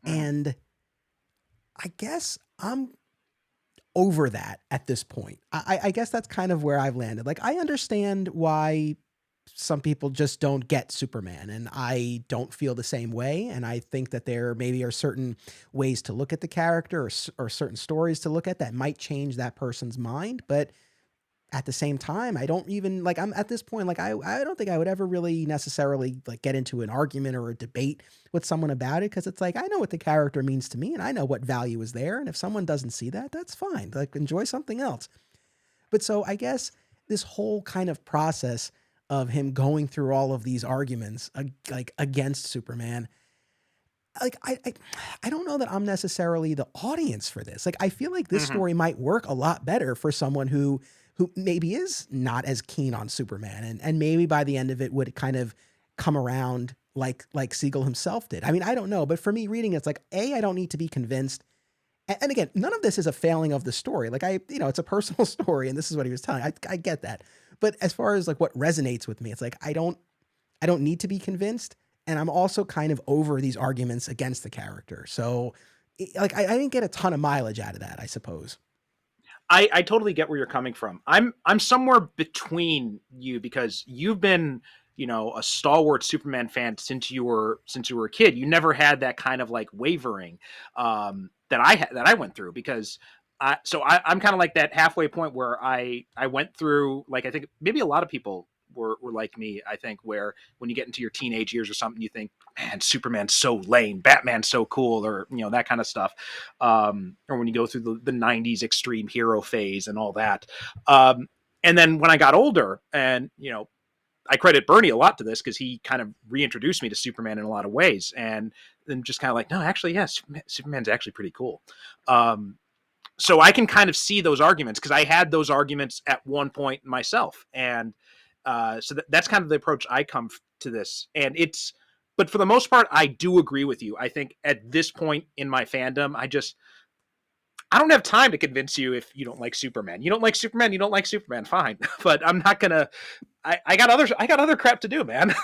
Mm-hmm. And I guess I'm over that at this point. I guess that's kind of where I've landed. Like, I understand why some people just don't get Superman, and I don't feel the same way. And I think that there maybe are certain ways to look at the character, or certain stories to look at that might change that person's mind. But at the same time, I don't even like, I'm at this point, like, I don't think I would ever really necessarily like get into an argument or a debate with someone about it. Cause it's like, I know what the character means to me and I know what value is there. And if someone doesn't see that, that's fine. Like, enjoy something else. But so I guess this whole kind of process of him going through all of these arguments like against Superman, like I don't know that I'm necessarily the audience for this. Like I feel like this Mm-hmm. story might work a lot better for someone who maybe is not as keen on Superman, and maybe by the end of it would kind of come around like Siegel himself did. I mean, I don't know, but for me reading it's like I don't need to be convinced. And again, none of this is a failing of the story. Like it's a personal story and this is what he was telling. I get that. But as far as like what resonates with me, it's like I don't need to be convinced. And I'm also kind of over these arguments against the character. So, like, I didn't get a ton of mileage out of that, I suppose. I totally get where you're coming from. I'm somewhere between you, because you've been, a stalwart Superman fan since you were a kid. You never had that kind of like wavering that I went through, because I'm kind of like that halfway point where I went through, like, I think maybe a lot of people were like me, I think, where when you get into your teenage years or something, you think, man, Superman's so lame, Batman's so cool, or that kind of stuff. Or when you go through the 90s extreme hero phase and all that. And then when I got older, and I credit Bernie a lot to this, because he kind of reintroduced me to Superman in a lot of ways, and then just kind of like, no, actually, yes, Superman's actually pretty cool. So I can kind of see those arguments, because I had those arguments at one point myself. And so that's kind of the approach I come to this. And but for the most part, I do agree with you. I think at this point in my fandom, I don't have time to convince you if you don't like Superman. You don't like Superman, you don't like Superman, fine. But I'm not gonna. I got other crap to do, man.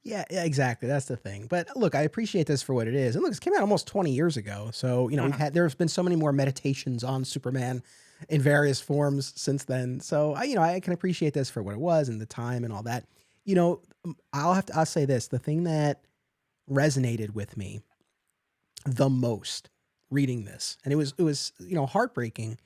Yeah, exactly. That's the thing. But look, I appreciate this for what it is. And look, this came out almost 20 years ago. So, there's been so many more meditations on Superman in various forms since then. So I can appreciate this for what it was and the time and all that. I'll say this, the thing that resonated with me the most reading this, and it was heartbreaking.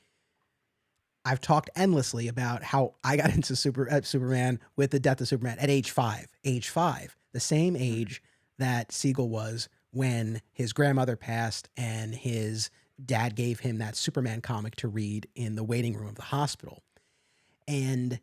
I've talked endlessly about how I got into Superman with the death of Superman at age 5. Age 5, the same age that Seagle was when his grandmother passed and his dad gave him that Superman comic to read in the waiting room of the hospital. And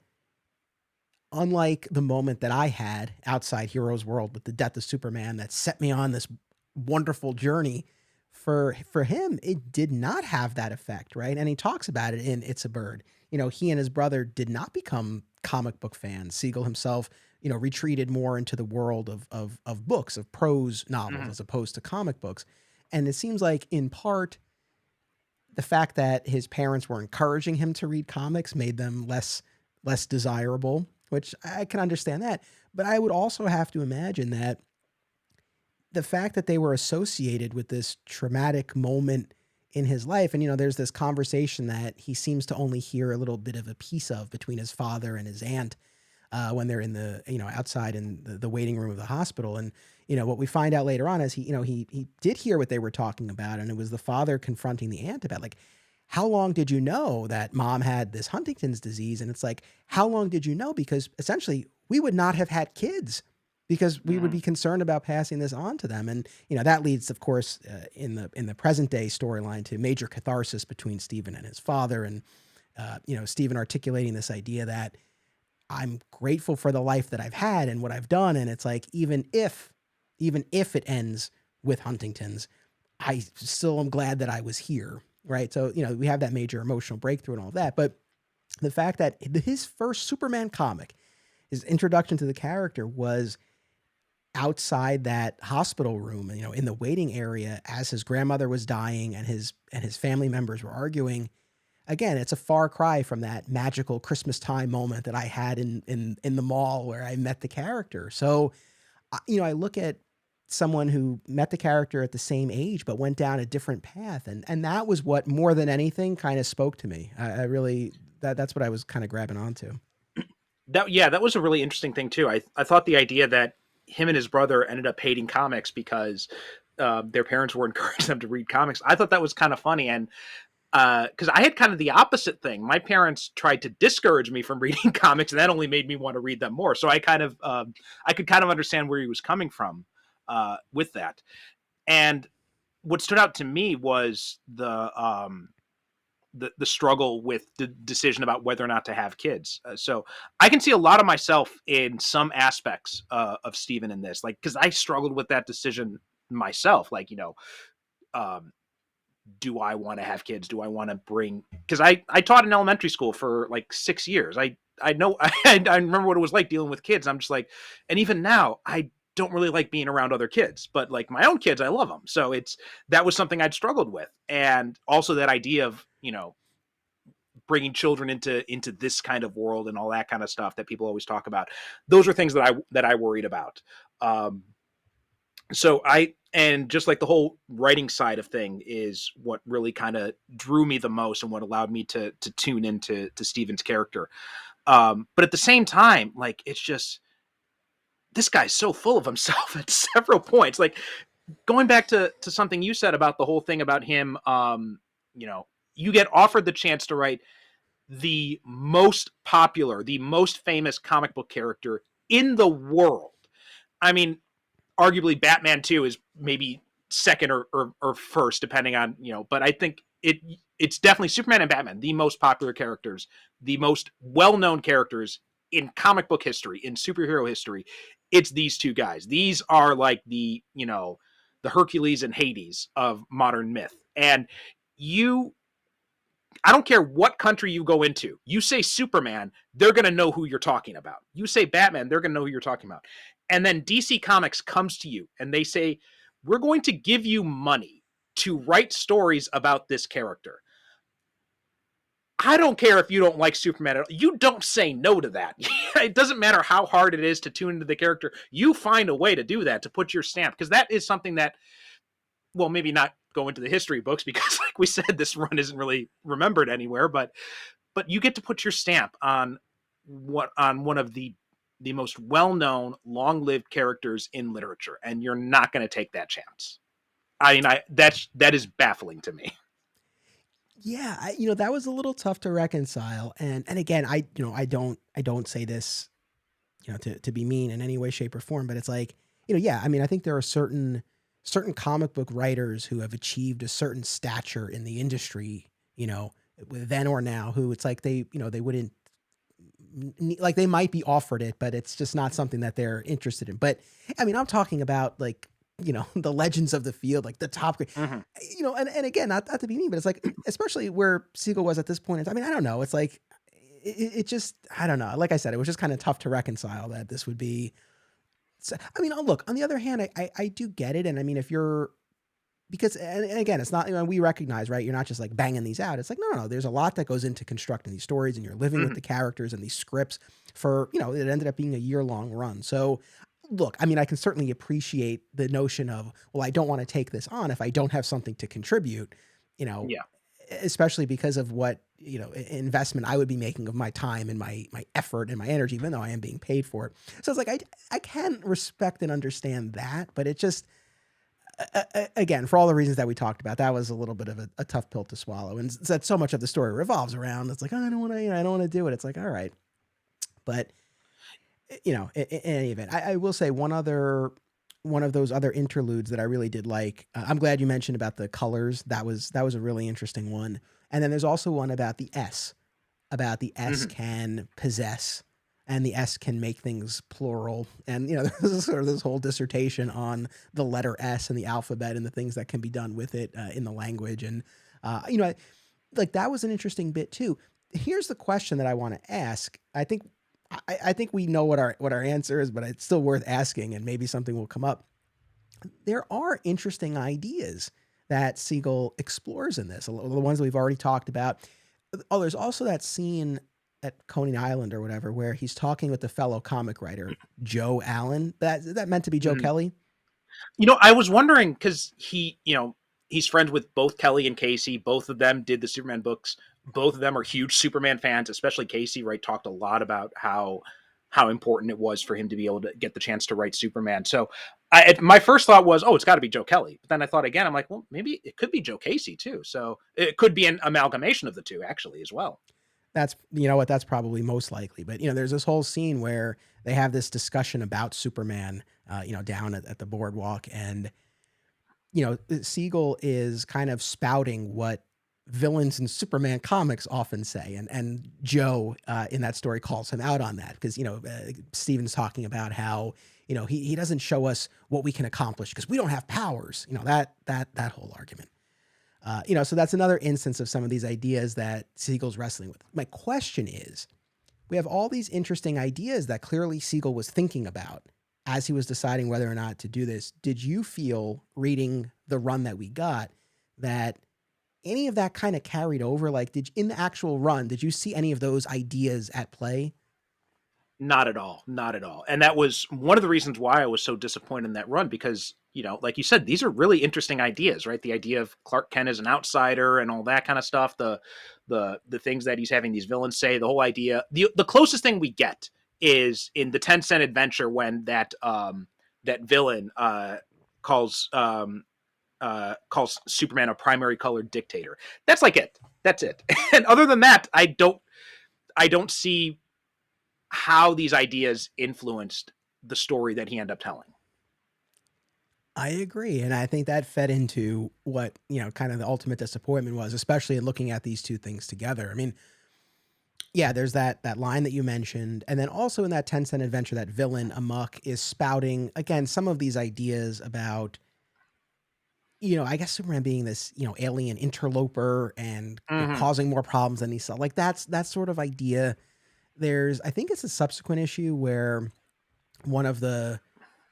unlike the moment that I had outside Heroes World with the death of Superman that set me on this wonderful journey, for him, it did not have that effect, right? And he talks about it in It's a Bird. He and his brother did not become comic book fans. Seagle himself, retreated more into the world of books, of prose novels, as opposed to comic books. And it seems like, in part, the fact that his parents were encouraging him to read comics made them less desirable, which I can understand that. But I would also have to imagine that the fact that they were associated with this traumatic moment in his life, and there's this conversation that he seems to only hear a little bit of a piece of between his father and his aunt when they're in the outside in the waiting room of the hospital. And what we find out later on is he did hear what they were talking about, and it was the father confronting the aunt about, like, how long did you know that mom had this Huntington's disease? And it's like, how long did you know? Because essentially we would not have had kids, because we would be concerned about passing this on to them. And, that leads, of course, in the present day storyline, to major catharsis between Stephen and his father. And, Stephen articulating this idea that I'm grateful for the life that I've had and what I've done. And it's like, even if it ends with Huntington's, I still am glad that I was here. Right. So, we have that major emotional breakthrough and all that. But the fact that his first Superman comic, his introduction to the character, was outside that hospital room, in the waiting area, as his grandmother was dying and his family members were arguing. Again, it's a far cry from that magical Christmas time moment that I had in the mall where I met the character. So, I look at someone who met the character at the same age, but went down a different path. And that was what, more than anything, kind of spoke to me. I really, that's what I was kind of grabbing onto. That was a really interesting thing too. I thought the idea that him and his brother ended up hating comics because their parents were encouraging them to read comics, I thought that was kind of funny. And because I had kind of the opposite thing. My parents tried to discourage me from reading comics, and that only made me want to read them more. So I kind of I could kind of understand where he was coming from with that. And what stood out to me was the struggle with the decision about whether or not to have kids. So I can see a lot of myself in some aspects of Steven in this, like, because I struggled with that decision myself. Like, do I want to have kids? Do I want to bring? Because I taught in elementary school for like 6 years. I know I remember what it was like dealing with kids. I'm just like, and even now I don't really like being around other kids, but like my own kids, I love them. So that was something I'd struggled with. And also that idea of, bringing children into this kind of world and all that kind of stuff that people always talk about. Those are things that I worried about. And just like the whole writing side of thing is what really kind of drew me the most and what allowed me to tune into Steven's character. But at the same time, like, it's just, this guy's so full of himself at several points. Like, going back to something you said about the whole thing about him, you get offered the chance to write the most popular, the most famous comic book character in the world. I mean, arguably Batman 2 is maybe second or first, depending on, but I think it's definitely Superman and Batman, the most popular characters, the most well-known characters in comic book history, in superhero history. It's these two guys. These are like the Hercules and Hades of modern myth. And I don't care what country you go into. You say Superman, they're going to know who you're talking about. You say Batman, they're going to know who you're talking about. And then DC Comics comes to you and they say, we're going to give you money to write stories about this character. I don't care if you don't like Superman at all. You don't say no to that. It doesn't matter how hard it is to tune into the character. You find a way to do that, to put your stamp, because that is something that, well, maybe not go into the history books, because like we said, this run isn't really remembered anywhere, but you get to put your stamp on one of the most well-known, long-lived characters in literature, and you're not going to take that chance. I mean, that is baffling to me. Yeah, that was a little tough to reconcile. And again, I don't say this, to be mean in any way, shape, or form, but it's like, yeah, I mean, I think there are certain comic book writers who have achieved a certain stature in the industry, then or now, who it's like they wouldn't, like, they might be offered it, but it's just not something that they're interested in. But I mean, I'm talking about, like, the legends of the field, like the top, Mm-hmm. and again, not to be mean, but it's like, especially where Siegel was at this point. I mean, I don't know. It's like, it just, I don't know. Like I said, it was just kind of tough to reconcile that this would be. I mean, look, on the other hand, I do get it. And I mean, if you're, because, and again, it's not, we recognize, right? You're not just like banging these out. It's like, no, there's a lot that goes into constructing these stories, and you're living with Mm-hmm. the characters and these scripts for, it ended up being a year-long run. So look, I mean, I can certainly appreciate the notion of, well, I don't want to take this on if I don't have something to contribute, you know, Yeah. especially because of what, investment I would be making of my time and my effort and my energy, even though I am being paid for it. So it's like, I can respect and understand that, but it just, again, for all the reasons that we talked about, that was a little bit of a tough pill to swallow. And that so much of the story revolves around, it's like, oh, I don't want to, I don't want to do it. It's like, all right. But, in any event, I will say one of those other interludes that I really did like. I'm glad you mentioned about the colors. That was a really interesting one. And then there's also one about the S, Mm-hmm. can possess, and the S can make things plural. And there's sort of this whole dissertation on the letter S and the alphabet and the things that can be done with it in the language. And like, that was an interesting bit too. Here's the question that I want to ask. I think we know what our answer is, but it's still worth asking, and maybe something will come up. There are interesting ideas that Siegel explores in this. The ones that we've already talked about. Oh, there's also that scene at Coney Island or whatever where he's talking with the fellow comic writer Joe Allen. That meant to be Joe Mm-hmm. Kelly. I was wondering, because he's friends with both Kelly and Casey. Both of them did the Superman books. Both of them are huge Superman fans, especially Casey, right? Talked a lot about how important it was for him to be able to get the chance to write Superman. So my first thought was, oh, it's got to be Joe Kelly. But then I thought again, I'm like, well, maybe it could be Joe Casey too. So it could be an amalgamation of the two, actually, as well. That's, what, that's probably most likely. But there's this whole scene where they have this discussion about Superman, down at the boardwalk, and Siegel is kind of spouting what villains in Superman comics often say, and Joe in that story calls him out on that, because Steven's talking about how he doesn't show us what we can accomplish because we don't have powers. That whole argument. So that's another instance of some of these ideas that Siegel's wrestling with. My question is, we have all these interesting ideas that clearly Siegel was thinking about as he was deciding whether or not to do this. Did you feel, reading the run that we got, that any of that kind of carried over? Like, in the actual run, did you see any of those ideas at play? Not at all. Not at all. And that was one of the reasons why I was so disappointed in that run, because, like you said, these are really interesting ideas, right? The idea of Clark Kent as an outsider and all that kind of stuff, the things that he's having these villains say, the whole idea. The closest thing we get is in the 10-cent adventure, when that villain calls calls Superman a primary colored dictator. That's like it. That's it. And other than that, I don't see how these ideas influenced the story that he ended up telling. I agree. And I think that fed into what, kind of the ultimate disappointment was, especially in looking at these two things together. I mean, yeah, there's that line that you mentioned. And then also in that 10-cent adventure, that villain Amok is spouting again some of these ideas about, I guess Superman being this, alien interloper and Mm-hmm. causing more problems than he saw. Like that's that sort of idea. I think it's a subsequent issue where one of the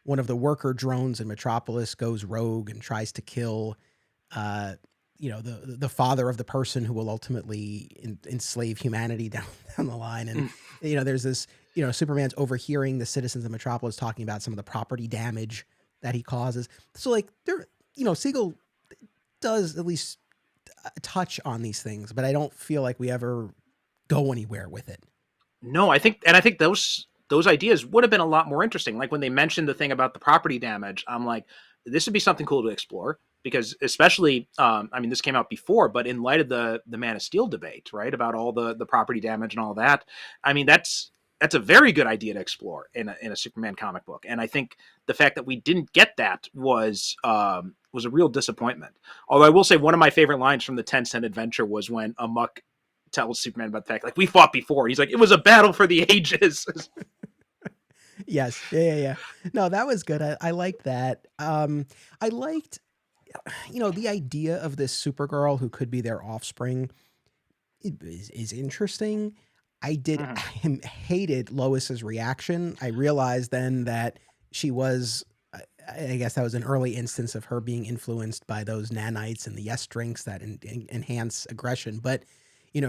one of the worker drones in Metropolis goes rogue and tries to kill, uh, the father of the person who will ultimately enslave humanity down the line. And there's this, Superman's overhearing the citizens of Metropolis talking about some of the property damage that he causes. So like there, Siegel does at least touch on these things, but I don't feel like we ever go anywhere with it. No, I think those ideas would have been a lot more interesting. Like when they mentioned the thing about the property damage, I'm like, this would be something cool to explore because especially, I mean, this came out before, but in light of the Man of Steel debate, right, about all the property damage and all that, I mean, that's a very good idea to explore in a Superman comic book. And I think the fact that we didn't get that was a real disappointment. Although I will say one of my favorite lines from the 10-cent adventure was when Amok tells Superman about the fact, like, we fought before. He's like, it was a battle for the ages. Yes. Yeah. No, that was good. I liked that. I liked, the idea of this Supergirl who could be their offspring is interesting. I did Mhm. I hated Lois's reaction. I realized then that she was, I guess that was an early instance of her being influenced by those nanites and the yes drinks that enhance aggression. But,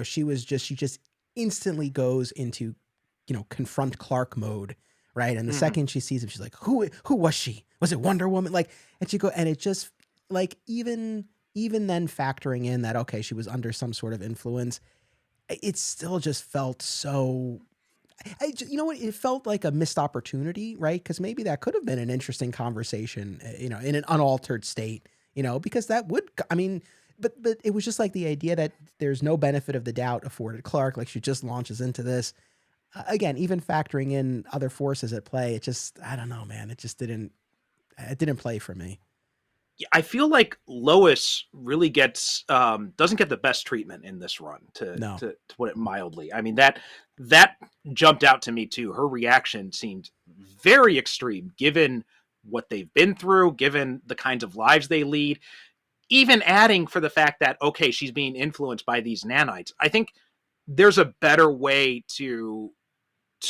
she just instantly goes into, confront Clark mode. Right. And the Mhm. second she sees him, she's like, who was she? Was it Wonder Woman? Like, and it just like, even then factoring in that, okay, she was under some sort of influence, it still just felt so, you know what? It felt like a missed opportunity, right? Because maybe that could have been an interesting conversation, in an unaltered state, because that would, I mean, but it was just like the idea that there's no benefit of the doubt afforded Clark. Like she just launches into this. Again, even factoring in other forces at play, it just, I don't know, man. It didn't play for me. I feel like Lois really gets doesn't get the best treatment in this run, to, No. to put it mildly. I mean that jumped out to me too. Her reaction seemed very extreme, given what they've been through, given the kinds of lives they lead. Even adding for the fact that okay, she's being influenced by these nanites. I think there's a better way to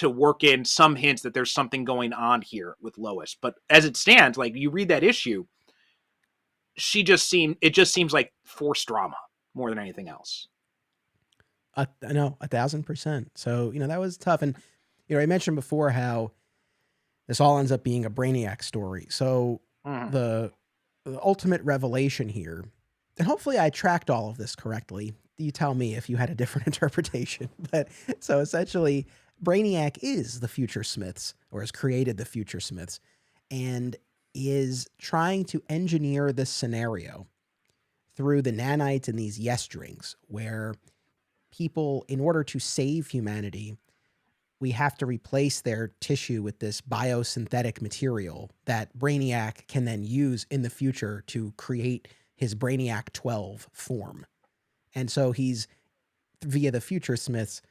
work in some hints that there's something going on here with Lois. But as it stands, like you read that issue, it just seems like forced drama more than anything else. No, 1,000%. So, that was tough. And, I mentioned before how this all ends up being a Brainiac story. So Mhm. the, the ultimate revelation here, and hopefully I tracked all of this correctly. You tell me if you had a different interpretation. But so essentially, Brainiac is the Future Smiths, or has created the Future Smiths, and is trying to engineer this scenario through the nanites and these yes drinks, where people, in order to save humanity, we have to replace their tissue with this biosynthetic material that Brainiac can then use in the future to create his Brainiac 12 form. And so he's, via the Future Smiths,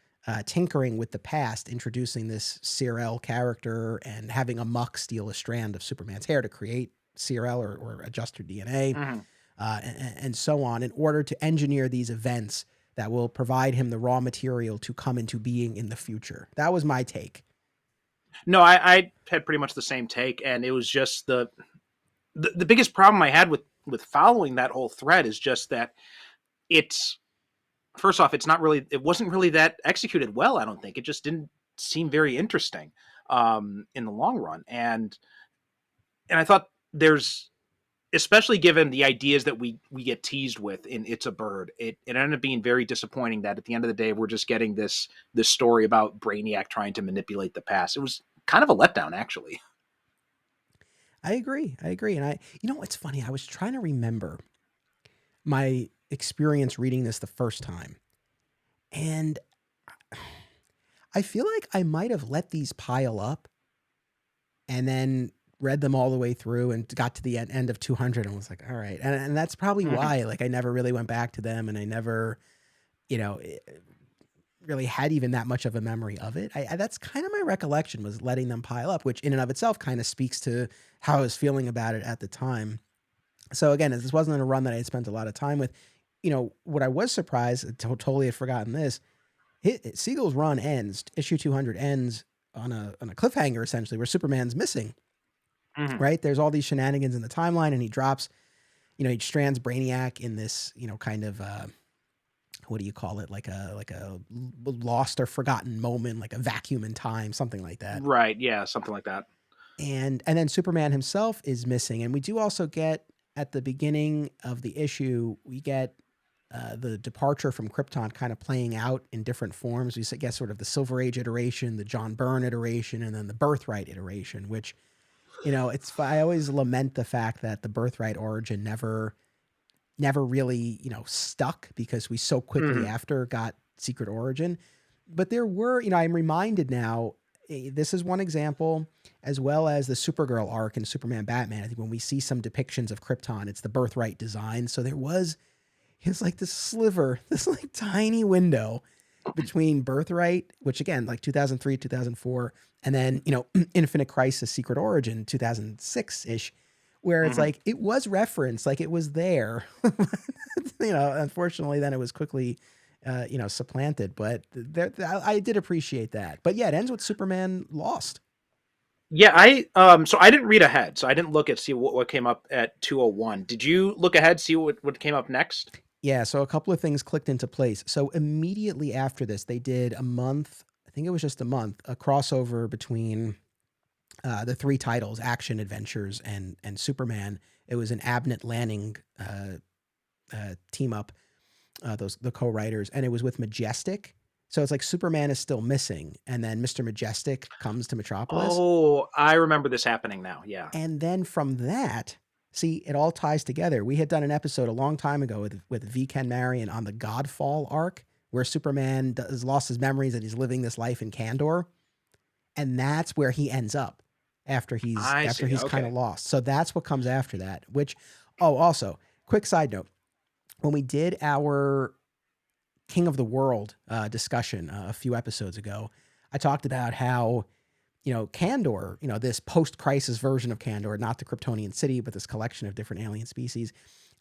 tinkering with the past, introducing this Sir-El character and having a muck steal a strand of Superman's hair to create Sir-El, or adjust her DNA, Mhm. and so on, in order to engineer these events that will provide him the raw material to come into being in the future. That was my take. No, I had pretty much the same take, and it was just the biggest problem I had with following that whole thread is just that it's first off, it wasn't really that executed well. I don't think it just didn't seem very interesting in the long run, and I thought there's especially given the ideas that we get teased with in It's a Bird, it ended up being very disappointing that at the end of the day we're just getting this story about Brainiac trying to manipulate the past. It was kind of a letdown, actually. I agree. And it's funny. I was trying to remember my experience reading this the first time. And I feel like I might have let these pile up and then read them all the way through and got to the end of 200 and was like, all right. And that's probably Mhm. why, like, I never really went back to them, and I never, you know, really had even that much of a memory of it. That's kind of my recollection, was letting them pile up, which in and of itself kind of speaks to how I was feeling about it at the time. So again, this wasn't a run that I had spent a lot of time with. What I was surprised, totally had forgotten this. Siegel's run ends, issue 200 ends on a cliffhanger, essentially, where Superman's missing. Mhm. Right? There's all these shenanigans in the timeline, and he drops, he strands Brainiac in this, kind of what do you call it? Like a lost or forgotten moment, like a vacuum in time, something like that. Right. Yeah. Something like that. And then Superman himself is missing, and we do also get, at the beginning of the issue, we get the departure from Krypton kind of playing out in different forms. We get sort of the Silver Age iteration, the John Byrne iteration, and then the Birthright iteration, which, I always lament the fact that the Birthright origin never really, stuck, because we so quickly Mhm. after got Secret Origin. But there were, I'm reminded now, this is one example, as well as the Supergirl arc in Superman Batman. I think when we see some depictions of Krypton, it's the Birthright design. So it's like this sliver, this like tiny window between Birthright, which again, like 2003, 2004, and then, Infinite Crisis Secret Origin 2006 ish, where it's Mhm. like it was referenced, like it was there. Unfortunately, then it was quickly, supplanted. But I did appreciate that. But yeah, it ends with Superman lost. Yeah, so I didn't read ahead, so I didn't look at see what came up at 201. Did you look ahead, see what came up next? Yeah, so a couple of things clicked into place. So immediately after this, they did a month, I think it was just a month, a crossover between the three titles: Action, Adventures, and Superman. It was an Abnett Lanning team up, the co-writers, and it was with Majestic. So it's like Superman is still missing, and then Mr. Majestic comes to Metropolis, Oh, I remember this happening now. Yeah. and then from that, see, it all ties together. We had done an episode a long time ago with V. Ken Marion on the Godfall arc, where Superman has lost his memories and he's living this life in Kandor, and that's where he ends up after he's I after see. he's kind Okay. of lost. So that's what comes after that. Which, oh, also, quick side note: when we did our King of the World discussion a few episodes ago, I talked about how, Kandor, this post-crisis version of Kandor, not the Kryptonian city, but this collection of different alien species.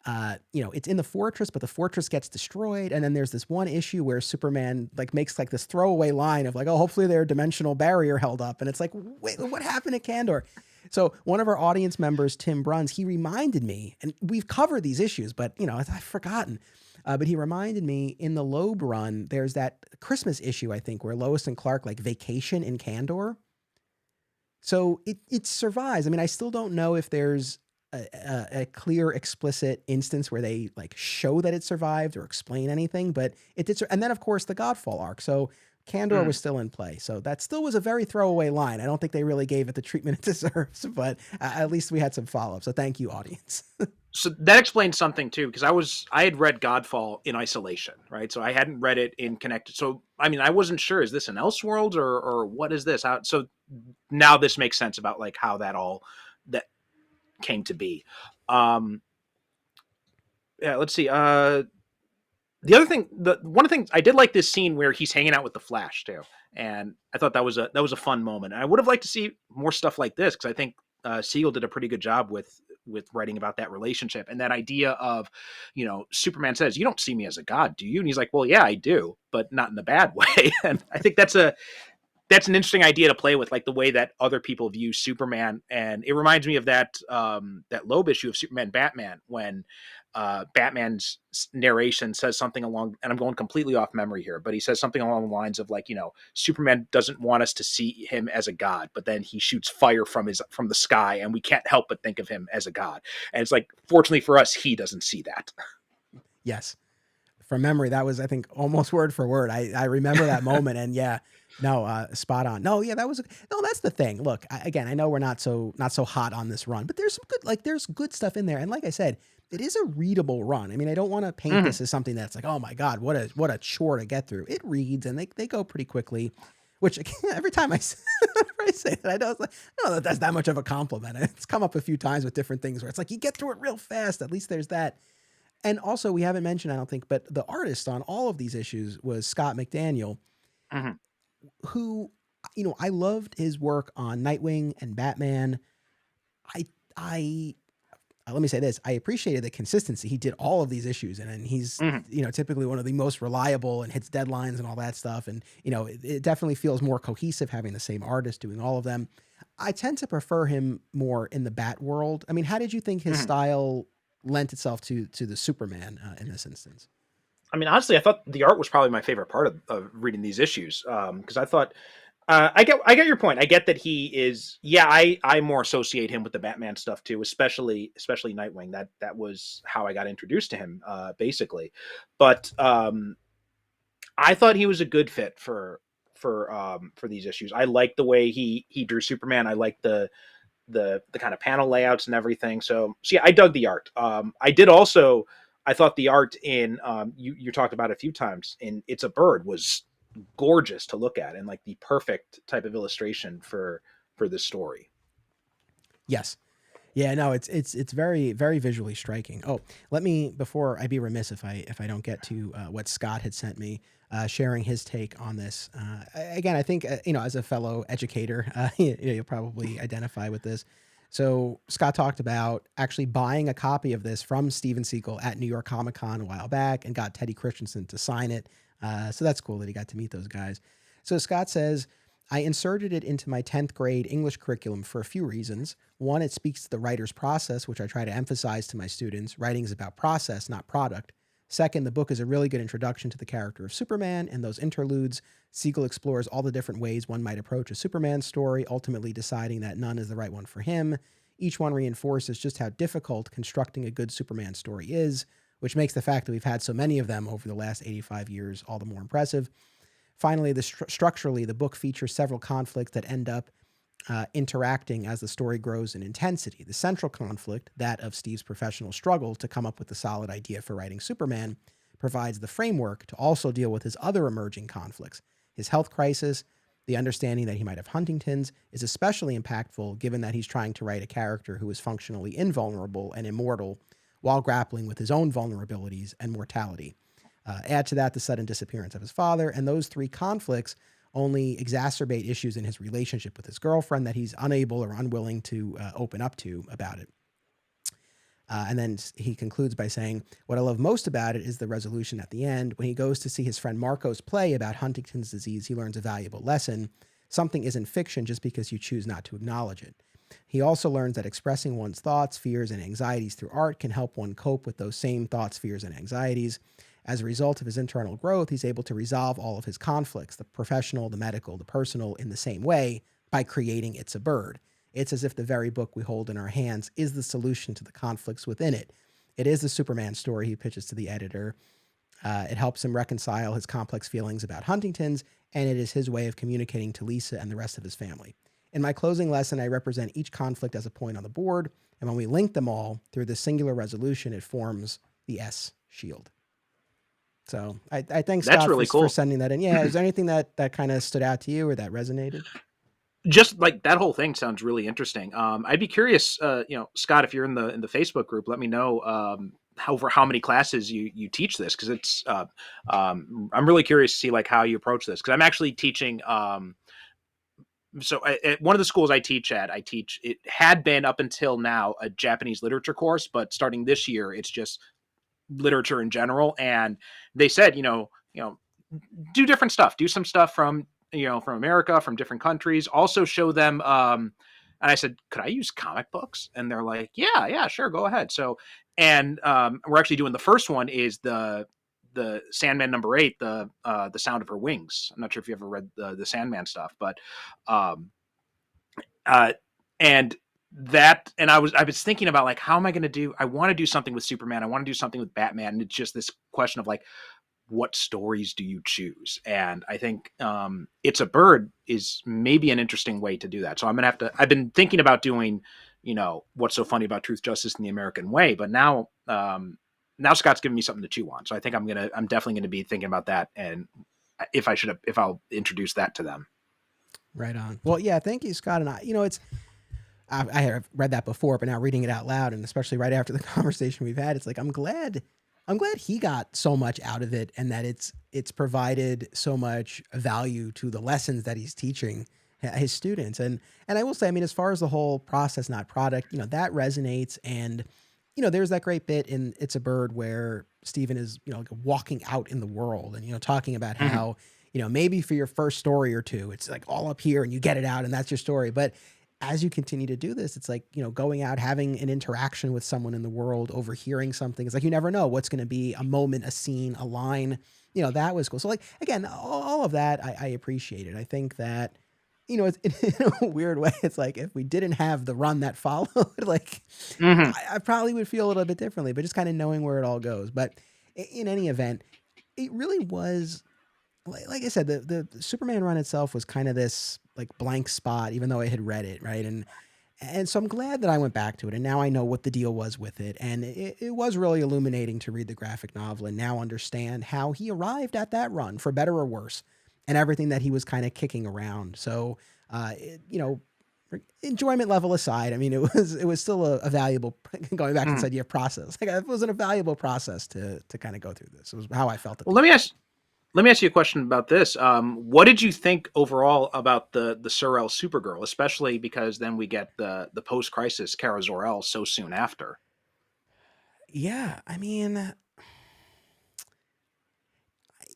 It's in the fortress, but the fortress gets destroyed, and then there's this one issue where Superman like makes like this throwaway line of like, "Oh, hopefully their dimensional barrier held up," and it's like, wait, what happened to Kandor? So one of our audience members, Tim Bruns, he reminded me, and we've covered these issues, but I've forgotten. But he reminded me, in the Loeb run, there's that Christmas issue, I think, where Lois and Clark like vacation in Kandor. So it survives. I mean, I still don't know if there's a clear, explicit instance where they like show that it survived or explain anything, but it did. And then, of course, the Godfall arc. So Kandor was Mm. still in play. So that still was a very throwaway line. I don't think they really gave it the treatment it deserves, but at least we had some follow up. So thank you, audience. So that explains something too, because I had read Godfall in isolation, right? So I hadn't read it in connected. So I mean, I wasn't sure, is this an Elseworlds or what is this? So now this makes sense about like how that came to be. Um, yeah, let's see. The other thing, the one of the things I did like this scene where he's hanging out with the Flash too, and I thought that was a fun moment. And I would have liked to see more stuff like this, because I think Seagle did a pretty good job with writing about that relationship and that idea of, Superman says, "You don't see me as a god, do you?" And he's like, "Well, yeah, I do, but not in a bad way." And I think that's an interesting idea to play with, like the way that other people view Superman. And it reminds me of that Loeb issue of Superman Batman, when Batman's narration says something along, and I'm going completely off memory here, but he says something along the lines of like, Superman doesn't want us to see him as a god, but then he shoots fire from the sky, and we can't help but think of him as a god. And it's like, fortunately for us, he doesn't see that. Yes. From memory, that was, I think, almost word for word. I remember that moment. And yeah, No, spot on. No, yeah, that was no. That's the thing. Look, again, I know we're not so hot on this run, but there's some good there's good stuff in there. And like I said, it is a readable run. I mean, I don't want to paint Mhm. this as something that's like, oh my god, what a chore to get through. It reads and they go pretty quickly. Which every time I say that, I know it's like, I don't know that that's that much of a compliment. It's come up a few times with different things where it's like you get through it real fast. At least there's that. And also, we haven't mentioned, I don't think, but the artist on all of these issues was Scott McDaniel, Mhm. who, I loved his work on Nightwing and Batman. I, I, Let me say this: I appreciated the consistency. He did all of these issues, and he's, Mhm. typically one of the most reliable and hits deadlines and all that stuff. And it definitely feels more cohesive having the same artist doing all of them. I tend to prefer him more in the Bat world. I mean, how did you think his Mhm. style lent itself to the Superman in this instance? I mean, honestly, I thought the art was probably my favorite part of reading these issues, because I thought I get your point. I get that he is. Yeah, I more associate him with the Batman stuff too, especially Nightwing. That was how I got introduced to him, basically. But I thought he was a good fit for these issues. I like the way he drew Superman. I like the kind of panel layouts and everything. So yeah, I dug the art. I did also. I thought the art in you talked about it a few times in It's a Bird was gorgeous to look at and like the perfect type of illustration for this story. Yes. Yeah, no, it's very very visually striking. Oh, let me before I'd be remiss if I don't get to what Scott had sent me, sharing his take on this. Again, I think as a fellow educator, you'll probably identify with this. So Scott talked about actually buying a copy of this from Steven Seagle at New York Comic Con a while back and got Teddy Christensen to sign it. So that's cool that he got to meet those guys. So Scott says, I inserted it into my 10th grade English curriculum for a few reasons. One, it speaks to the writer's process, which I try to emphasize to my students. Writing is about process, not product. Second, the book is a really good introduction to the character of Superman. In those interludes, Siegel explores all the different ways one might approach a Superman story, ultimately deciding that none is the right one for him. Each one reinforces just how difficult constructing a good Superman story is, which makes the fact that we've had so many of them over the last 85 years all the more impressive. Finally, structurally, the book features several conflicts that end up interacting as the story grows in intensity. The central conflict, that of Steve's professional struggle to come up with a solid idea for writing Superman, provides the framework to also deal with his other emerging conflicts. His health crisis, the understanding that he might have Huntington's, is especially impactful given that he's trying to write a character who is functionally invulnerable and immortal while grappling with his own vulnerabilities and mortality. Add to that the sudden disappearance of his father, and those three conflicts only exacerbate issues in his relationship with his girlfriend that he's unable or unwilling to open up to about it. And then he concludes by saying, what I love most about it is the resolution at the end. When he goes to see his friend Marco's play about Huntington's disease, he learns a valuable lesson. Something isn't fiction just because you choose not to acknowledge it. He also learns that expressing one's thoughts, fears, and anxieties through art can help one cope with those same thoughts, fears, and anxieties. As a result of his internal growth, he's able to resolve all of his conflicts, the professional, the medical, the personal, in the same way by creating It's a Bird. It's as if the very book we hold in our hands is the solution to the conflicts within it. It is the Superman story he pitches to the editor. It helps him reconcile his complex feelings about Huntington's, and it is his way of communicating to Lisa and the rest of his family. In my closing lesson, I represent each conflict as a point on the board, and when we link them all through this singular resolution, it forms the S shield. So I thank That's Scott for really for cool. sending that in. Yeah, is there anything that kind of stood out to you or that resonated? Just like that whole thing sounds really interesting. I'd be curious, Scott, if you're in the Facebook group, let me know how many classes you teach this, because I'm really curious to see like how you approach this, because I'm actually teaching. At one of the schools I teach at, it had been up until now a Japanese literature course, but starting this year, it's just literature in general. And they said, do different stuff, do some stuff from America, from different countries, also show them. And I said, could I use comic books? And they're like, yeah, sure, go ahead. And we're actually doing the first one is the Sandman #8, the Sound of Her Wings. I'm not sure if you ever read the Sandman stuff, but um, uh, and I was thinking about like, how am I going to do? I want to do something with Superman. I want to do something with Batman. And it's just this question of like, what stories do you choose? And I think It's a Bird is maybe an interesting way to do that. So I'm gonna have to. I've been thinking about doing, What's So Funny About Truth, Justice, and the American Way, but now Scott's giving me something to chew on. So I think I'm definitely gonna be thinking about that, and if I'll introduce that to them. Right on. Well, yeah, thank you, Scott. And I have read that before, but now reading it out loud, and especially right after the conversation we've had, it's like I'm glad he got so much out of it, and that it's provided so much value to the lessons that he's teaching his students. And I will say, I mean, as far as the whole process, not product, that resonates. And there's that great bit in It's a Bird where Stephen is like walking out in the world, and talking about Mhm. how maybe for your first story or two, it's like all up here and you get it out and that's your story. But as you continue to do this, it's like, going out, having an interaction with someone in the world, overhearing something. It's like, you never know what's going to be a moment, a scene, a line, that was cool. So like, again, all of that, I appreciate it. I think that, it's in a weird way. It's like, if we didn't have the run that followed, like Mhm. I probably would feel a little bit differently, but just kind of knowing where it all goes. But in any event, it really was, like I said, the Superman run itself was kind of this like blank spot, even though I had read it, right? And so I'm glad that I went back to it, and now I know what the deal was with it, and it was really illuminating to read the graphic novel and now understand how he arrived at that run, for better or worse, and everything that he was kind of kicking around. So, enjoyment level aside, I mean, it was still a valuable, going back to this Mhm. idea of process. Like, it was a valuable process to kind of go through this. It was how I felt at Well, the end. let me ask you a question about this. What did you think overall about the Sorel Supergirl, especially because then we get the post crisis Kara Zor-El so soon after? Yeah, I mean,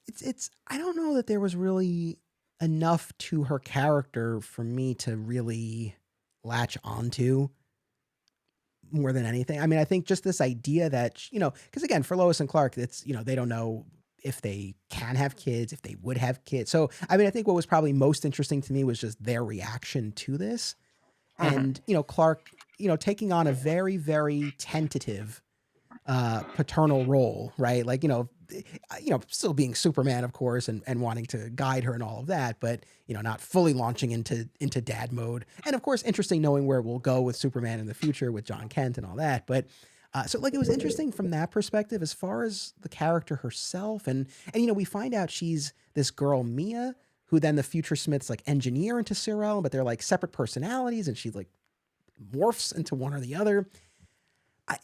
it's I don't know that there was really enough to her character for me to really latch onto more than anything. I mean, I think just this idea that, because again, for Lois and Clark, it's, they don't know if they can have kids, if they would have kids. So, I mean, I think what was probably most interesting to me was just their reaction to this. Mhm. And, Clark, taking on a very, very tentative paternal role, right? Like, still being Superman, of course, and wanting to guide her and all of that, but not fully launching into dad mode. And of course, interesting knowing where we'll go with Superman in the future with John Kent and all that. But so like it was interesting from that perspective as far as the character herself, and we find out she's this girl Mia, who then the future Smiths like engineer into Cyril, but they're like separate personalities, and she like morphs into one or the other.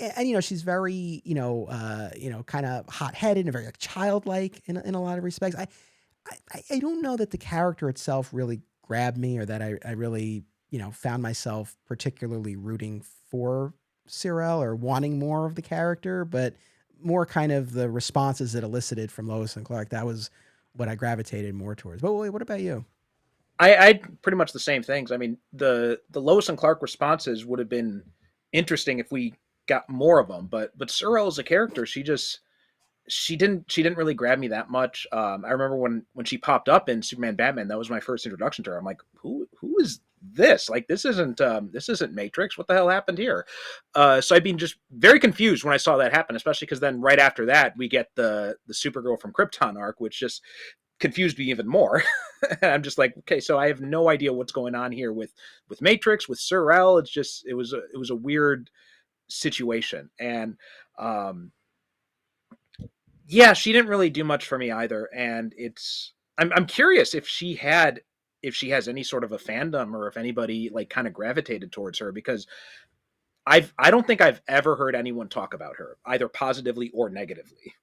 And she's very kind of hot headed and very like childlike in a lot of respects. I don't know that the character itself really grabbed me, or that I really found myself particularly rooting for Cyril or wanting more of the character, but more kind of the responses it elicited from Lois and Clark. That was what I gravitated more towards. But wait, what about you? I pretty much the same things. I mean, the Lois and Clark responses would have been interesting if we got more of them, but Sorel as a character, she didn't really grab me that much. I remember when she popped up in Superman Batman, that was my first introduction to her. I'm like, who is this? Like, this isn't Matrix. What the hell happened here? So I've been just very confused when I saw that happen, especially because then right after that we get the Supergirl from Krypton arc, which just confused me even more. And I'm just like, okay, so I have no idea what's going on here with Matrix, with Sorel. It was a weird situation, and um, yeah, she didn't really do much for me either. And I'm curious if she has any sort of a fandom, or if anybody like kind of gravitated towards her, because I don't think I've ever heard anyone talk about her either positively or negatively.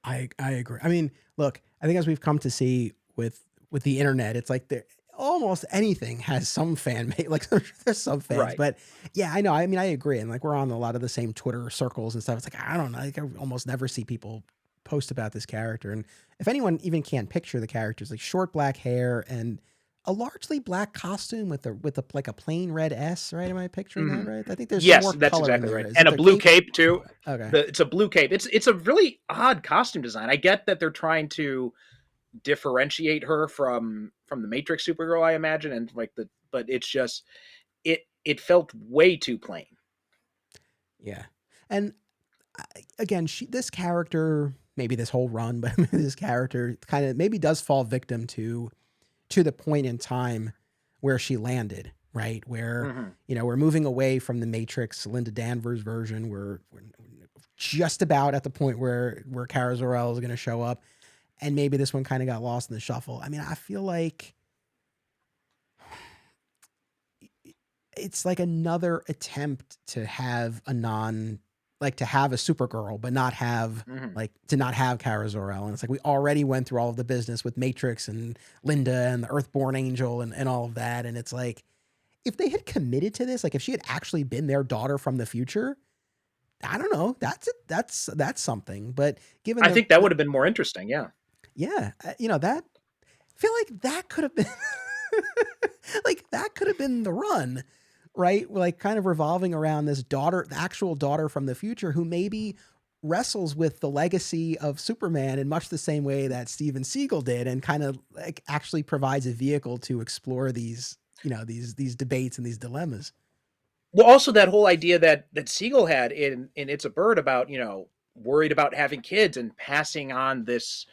I agree. I mean, look, I think as we've come to see with the internet, it's like there almost anything has some fan mate. Like there's some fans, Right. but yeah, I know. I mean, I agree, and like we're on a lot of the same Twitter circles and stuff. It's like I don't know. Like, I almost never see people post about this character, and if anyone even can picture the characters, like short black hair and a largely black costume with a like a plain red S, right? Am I picturing that Mhm. right? I think there's some Yes, more that's color in exactly there. right. Is it And a their blue cape? cape too. Okay. It's a blue cape. It's a really odd costume design. I get that they're trying to differentiate her from the Matrix Supergirl, I imagine, and like the but it's just it felt way too plain. Yeah. And again, this character. maybe this whole run, but this character kind of maybe does fall victim to the point in time where she landed, right? Where, Hmm. we're moving away from the Matrix, Linda Danvers version. We're just about at the point where Kara Zor-El is going to show up. And maybe this one kind of got lost in the shuffle. I mean, I feel like it's like another attempt to have to have a Supergirl, but not have Hmm. to not have Kara Zor-El. And it's like, we already went through all of the business with Matrix and Linda and the Earthborn Angel and all of that. And it's like, if they had committed to this, like if she had actually been their daughter from the future, I don't know. That's something. But given I think that would have been more interesting. Yeah. yeah, that I feel like that could have been like that could have been the run, right? Like kind of revolving around this daughter, the actual daughter from the future, who maybe wrestles with the legacy of Superman in much the same way that Steven Seagle did, and kind of like actually provides a vehicle to explore these debates and these dilemmas. Well, also that whole idea that Siegel had in It's a Bird about, worried about having kids and passing on this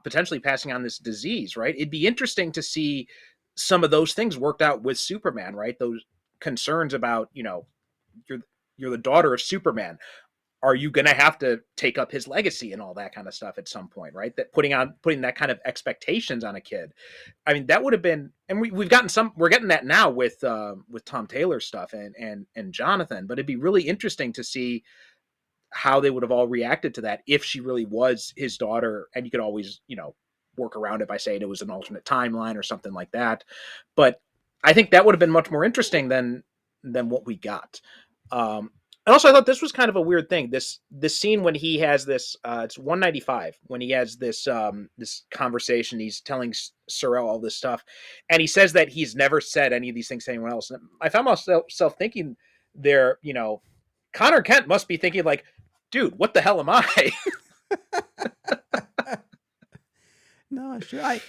potentially passing on this disease, right? It'd be interesting to see some of those things worked out with Superman, right? Those concerns about, you're you're the daughter of Superman. Are you going to have to take up his legacy and all that kind of stuff at some point, right? That putting that kind of expectations on a kid. I mean, that would have been, and we've gotten we're getting that now with Tom Taylor's stuff and Jonathan, but it'd be really interesting to see how they would have all reacted to that if she really was his daughter. And you could always, work around it by saying it was an alternate timeline or something like that. But I think that would have been much more interesting than what we got. Um, and also, I thought this was kind of a weird thing. This scene when he has this, it's 195 when he has this conversation. He's telling Sorrel all this stuff, and he says that he's never said any of these things to anyone else. And I found myself thinking there, Connor Kent must be thinking like, dude, what the hell am I? No, sure. I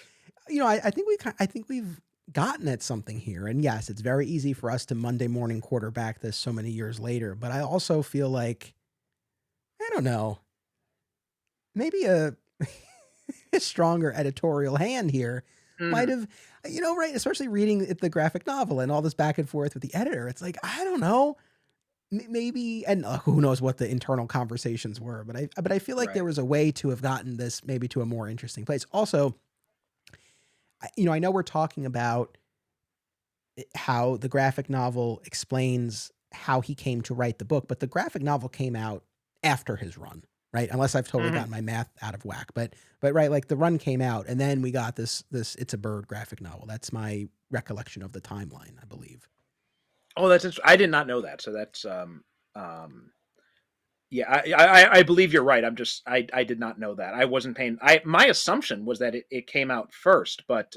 think I think we've gotten at something here. And yes, it's very easy for us to Monday morning quarterback this so many years later. But I also feel like, I don't know, maybe a stronger editorial hand here might Mhm. have, right? Especially reading the graphic novel and all this back and forth with the editor. It's like, I don't know. Maybe, and who knows what the internal conversations were, but I feel like there Right. was a way to have gotten this maybe to a more interesting place. Also, I know we're talking about how the graphic novel explains how he came to write the book, but the graphic novel came out after his run, right? Unless I've totally Mhm. gotten my math out of whack, but right, like the run came out, and then we got this It's a Bird graphic novel. That's my recollection of the timeline, I believe. Oh, I did not know that. So that's um yeah, I believe you're right. I did not know that. I wasn't paying. I My assumption was that it came out first, but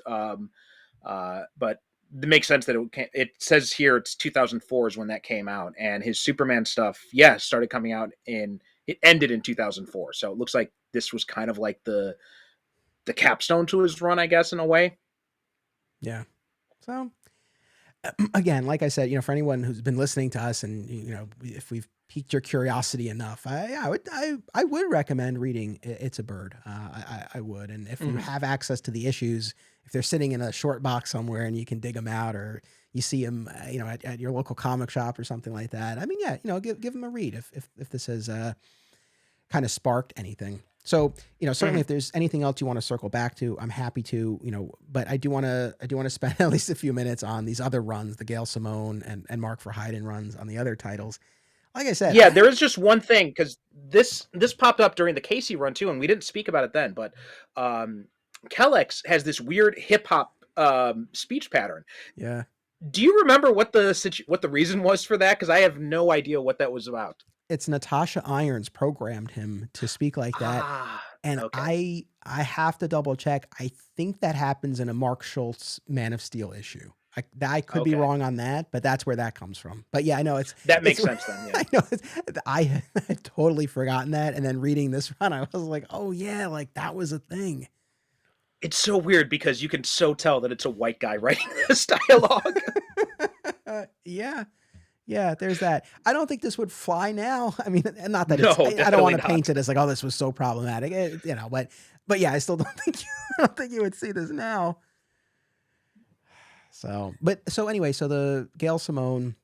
it makes sense that it says here it's 2004 is when that came out, and his Superman stuff, yeah, started coming out it ended in 2004. So it looks like this was kind of like the capstone to his run, I guess, in a way. Yeah. So again, like I said, for anyone who's been listening to us, and if we've piqued your curiosity enough, I would recommend reading It's a Bird. I would, and if you Hmm. have access to the issues, if they're sitting in a short box somewhere and you can dig them out, or you see them, at your local comic shop or something like that. I mean, yeah, give them a read if this has kind of sparked anything. So, certainly Hmm. if there's anything else you want to circle back to, I'm happy to, but I do want to spend at least a few minutes on these other runs, the Gail Simone and Mark Verheiden runs on the other titles. Like I said, Yeah, there is just one thing because this popped up during the Casey run too, and we didn't speak about it then. But um, Kellex has this weird hip hop speech pattern. yeah, Do you remember what the reason was for that? Because I have no idea what that was about. it's Natasha Irons programmed him to speak like that. Ah, And okay, I have to double check. I think that happens in a Mark Schultz Man of Steel issue. I could be okay, wrong on that, but that's where that comes from. But yeah, I know that it's makes sense then. Yeah, I know I had totally forgotten that, and then reading this run, I was like, oh yeah, like that was a thing. it's so weird because you can so tell that it's a white guy writing this dialogue. Yeah, Yeah, there's that. I don't think this would fly now. I mean, and not that it's No, I don't definitely wanna not. paint it as like, "Oh, this was so problematic," but yeah, I still don't think I don't think you would see this now. So anyway, so the Gail Simone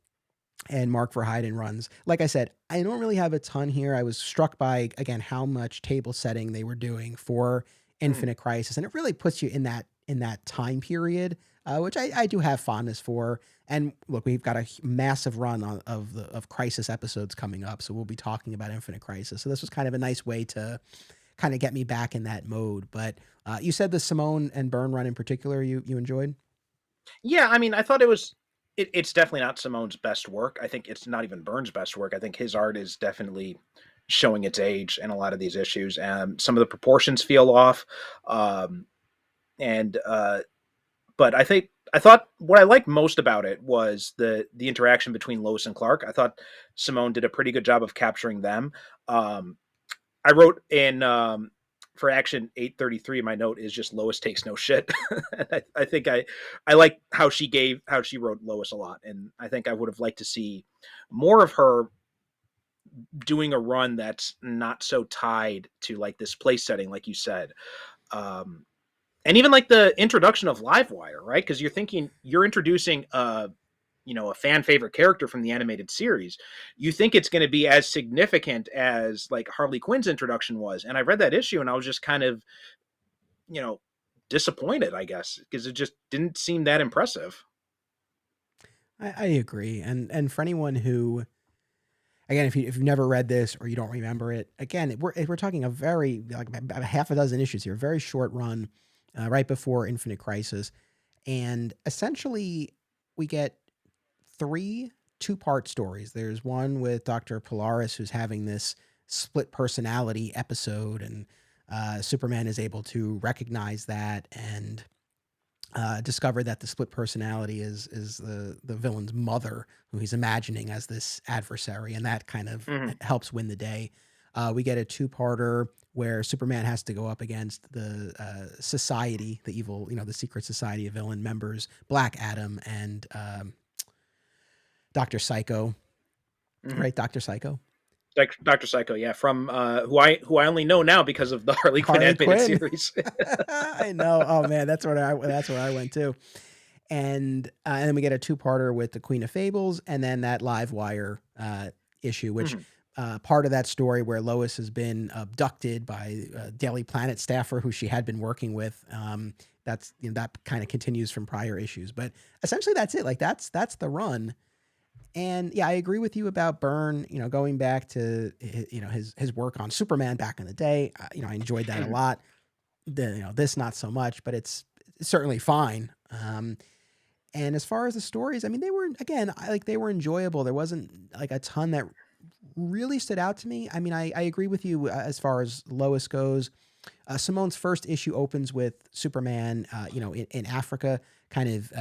and Mark Verheiden runs. Like I said, I don't really have a ton here. I was struck by again how much table setting they were doing for Mhm. Infinite Crisis, and it really puts you in that time period, which I do have fondness for. And look, we've got a massive run of Crisis episodes coming up, so we'll be talking about Infinite Crisis. So this was kind of a nice way to kind of get me back in that mode. But you said the Simone and Byrne run in particular you enjoyed. Yeah, I mean, I thought it was it's definitely not Simone's best work. I think it's not even Burns' best work. I think his art is definitely showing its age in a lot of these issues. Some of the proportions feel off. Um, and But I thought what I liked most about it was the interaction between Lois and Clark. I thought Simone did a pretty good job of capturing them. Um, I wrote in for Action 833. My note is just Lois takes no shit. I think I like how she wrote Lois a lot, and I think I would have liked to see more of her doing a run that's not so tied to like this place setting, like you said. Um, and even like the introduction of Livewire, right? Because you're introducing a fan favorite character from the animated series. You think it's going to be as significant as like Harley Quinn's introduction was. And I read that issue and I was just kind of, you know, disappointed, I guess, because it just didn't seem that impressive. I agree, and for anyone who again, if you've never read this or you don't remember it, again, we're talking a very like about half a dozen issues here, very short run, right before Infinite Crisis, and essentially we get three two-part stories. There's one with Dr. Polaris who's having this split personality episode, and Superman is able to recognize that and discover that the split personality is the villain's mother, who he's imagining as this adversary, and that kind of Hmm. helps win the day. We get a two-parter where Superman has to go up against the society, the evil, the secret society of villain members, Black Adam and Doctor Psycho, Hmm. right? Doctor Psycho, Like Dr. Psycho, yeah, from who I only know now because of the Harley Quinn Harley animated Quinn. series. I know. Oh man, that's where I went too. And then we get a two-parter with the Queen of Fables, and then that Live Wire issue, which Hmm. part of that story where Lois has been abducted by a Daily Planet staffer who she had been working with. That kind of continues from prior issues, but essentially that's it. Like that's the run. And yeah, I agree with you about Byrne. Going back to his work on Superman back in the day. I enjoyed that a Hmm. lot. This not so much, but it's certainly fine. And as far as the stories, I mean, they were again, they were enjoyable. There wasn't like a ton that really stood out to me. I mean, I agree with you as far as Lois goes. Simone's first issue opens with Superman, in Africa, kind of,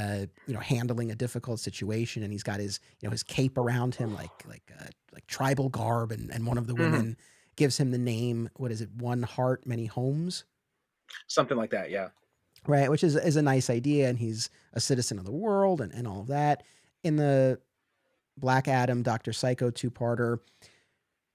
handling a difficult situation, and he's got his cape around him, like tribal garb, and one of the Hmm. women gives him the name. What is it? One heart, many homes, Something like that, yeah. right? Which is a nice idea, and he's a citizen of the world, and all of that. In the Black Adam, Doctor Psycho two-parter,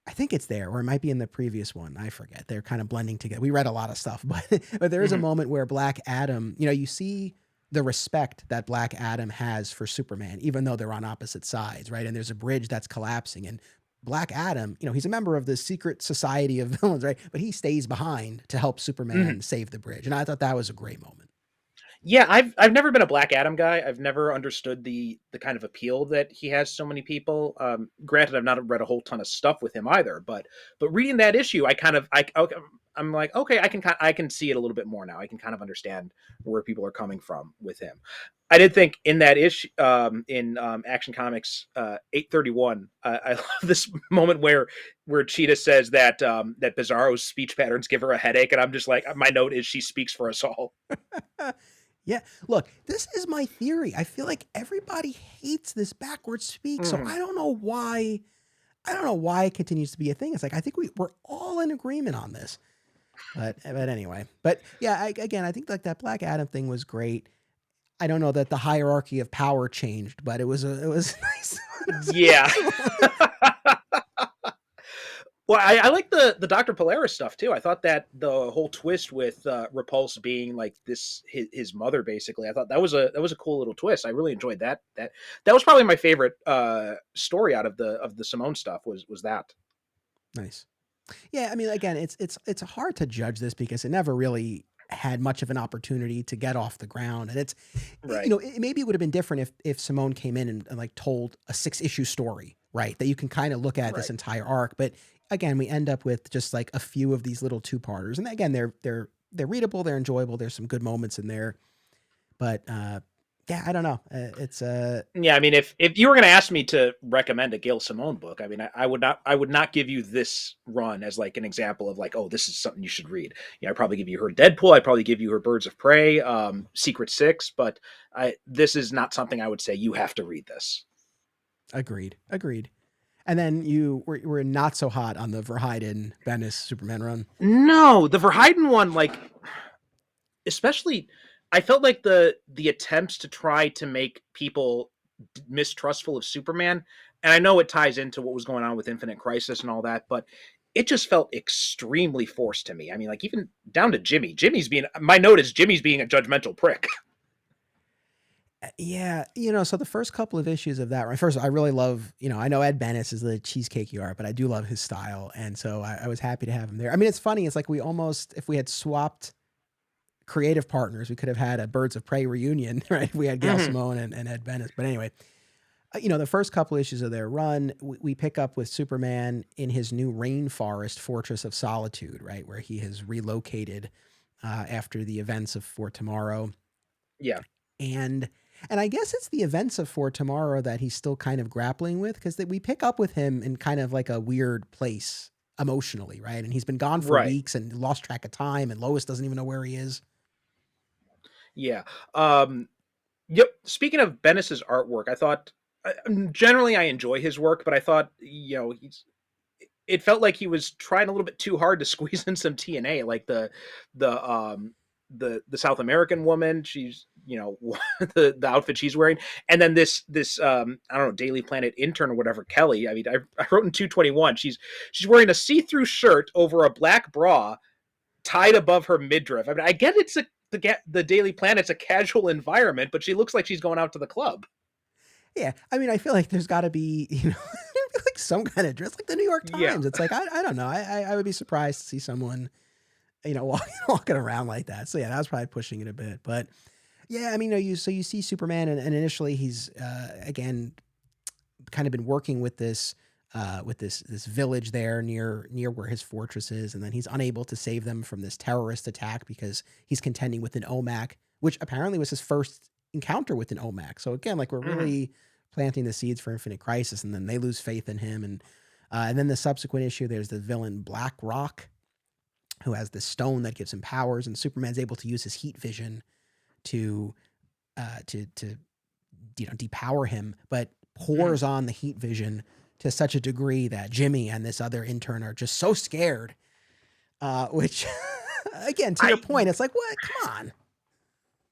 I think it's there, or it might be in the previous one. I forget. They're kind of blending together. We read a lot of stuff, but there is a Hmm. moment where Black Adam, you see the respect that Black Adam has for Superman, even though they're on opposite sides, right? And there's a bridge that's collapsing, and Black Adam, he's a member of the secret society of villains, right? But he stays behind to help Hmm. Superman save the bridge, and I thought that was a great moment. Yeah, I've never been a Black Adam guy. I've never understood the kind of appeal that he has so many people. Granted, I've not read a whole ton of stuff with him either, but reading that issue, I'm like, okay, I can see it a little bit more now. I can kind of understand where people are coming from with him. I did think in that issue, in Action Comics 831, I love this moment where Cheetah says that Bizarro's speech patterns give her a headache, and I'm just like, my note is she speaks for us all. Yeah, look, this is my theory. I feel like everybody hates this backward speak, so Mhm. I don't know why it continues to be a thing. It's like I think we're all in agreement on this. But anyway. But yeah, again, I think like that Black Adam thing was great. I don't know that the hierarchy of power changed, but it was nice. It was a Yeah. nice moment. Well, I like the Dr. Polaris stuff too. I thought that the whole twist with Repulse being like this his mother basically. I thought that was a cool little twist. I really enjoyed that. That was probably my favorite story out of the Simone stuff was that. Nice. Yeah, I mean, again, it's hard to judge this because it never really had much of an opportunity to get off the ground, and Right. maybe it would have been different if Simone came in and like told a 6-issue story, right? That you can kind of look at this Right. entire arc, but again, we end up with just like a few of these little two-parters, and again, they're readable, they're enjoyable, there's some good moments in there, but yeah, I don't know, it's Yeah, I mean, if you were going to ask me to recommend a Gail Simone book, I mean, I would not give you this run as like an example of like, oh, this is something you should read. I'd probably give you her Deadpool, I'd probably give you her Birds of Prey, Secret Six, but this is not something I would say you have to read this. agreed. And then you were not so hot on the Verheiden Bendis Superman run. No, the Verheiden one, like especially, I felt like the attempts to try to make people mistrustful of Superman, and I know it ties into what was going on with Infinite Crisis and all that, but it just felt extremely forced to me. I mean, like even down to Jimmy. Jimmy's being my note is Jimmy's being a judgmental prick. Yeah, so the first couple of issues of that, right? First, I really love, I know Ed Bennis is the cheesecakey art, but I do love his style, and so I was happy to have him there. I mean, it's funny. It's like we almost, if we had swapped creative partners, we could have had a Birds of Prey reunion, right? If we had Gail Mhm. Simone and Ed Bennis. But anyway, the first couple issues of their run, we pick up with Superman in his new rainforest fortress of solitude, right, where he has relocated after the events of For Tomorrow. Yeah. and and I guess it's the events of For Tomorrow that he's still kind of grappling with, because we pick up with him in kind of like a weird place emotionally, right? And he's been gone for Right. weeks and lost track of time, and Lois doesn't even know where he is. Yeah. Yep. Speaking of Bennis's artwork, I thought generally I enjoy his work, but I thought it felt like he was trying a little bit too hard to squeeze in some TNA, like the the South American woman. She's the outfit she's wearing, and then this I don't know, Daily Planet intern or whatever, Kelly. I mean, I wrote in 221. She's wearing a see-through shirt over a black bra tied above her midriff. I mean, I get the Daily Planet's a casual environment, but she looks like she's going out to the club. Yeah, I mean, I feel like there's got to be, like some kind of dress, like the New York Yeah. Times. It's like I don't know. I would be surprised to see someone, walking around like that. So yeah, that was probably pushing it a bit, but yeah, I mean, you see Superman, and initially he's again kind of been working with this village there near where his fortress is, and then he's unable to save them from this terrorist attack because he's contending with an OMAC, which apparently was his first encounter with an OMAC. So again, like we're Mhm. really planting the seeds for Infinite Crisis, and then they lose faith in him, and then the subsequent issue, there's the villain Black Rock, who has this stone that gives him powers, and Superman's able to use his heat vision to to depower him, but Mhm. pours on the heat vision to such a degree that Jimmy and this other intern are just so scared. Which, again, to your I point, it's like, what? Come on.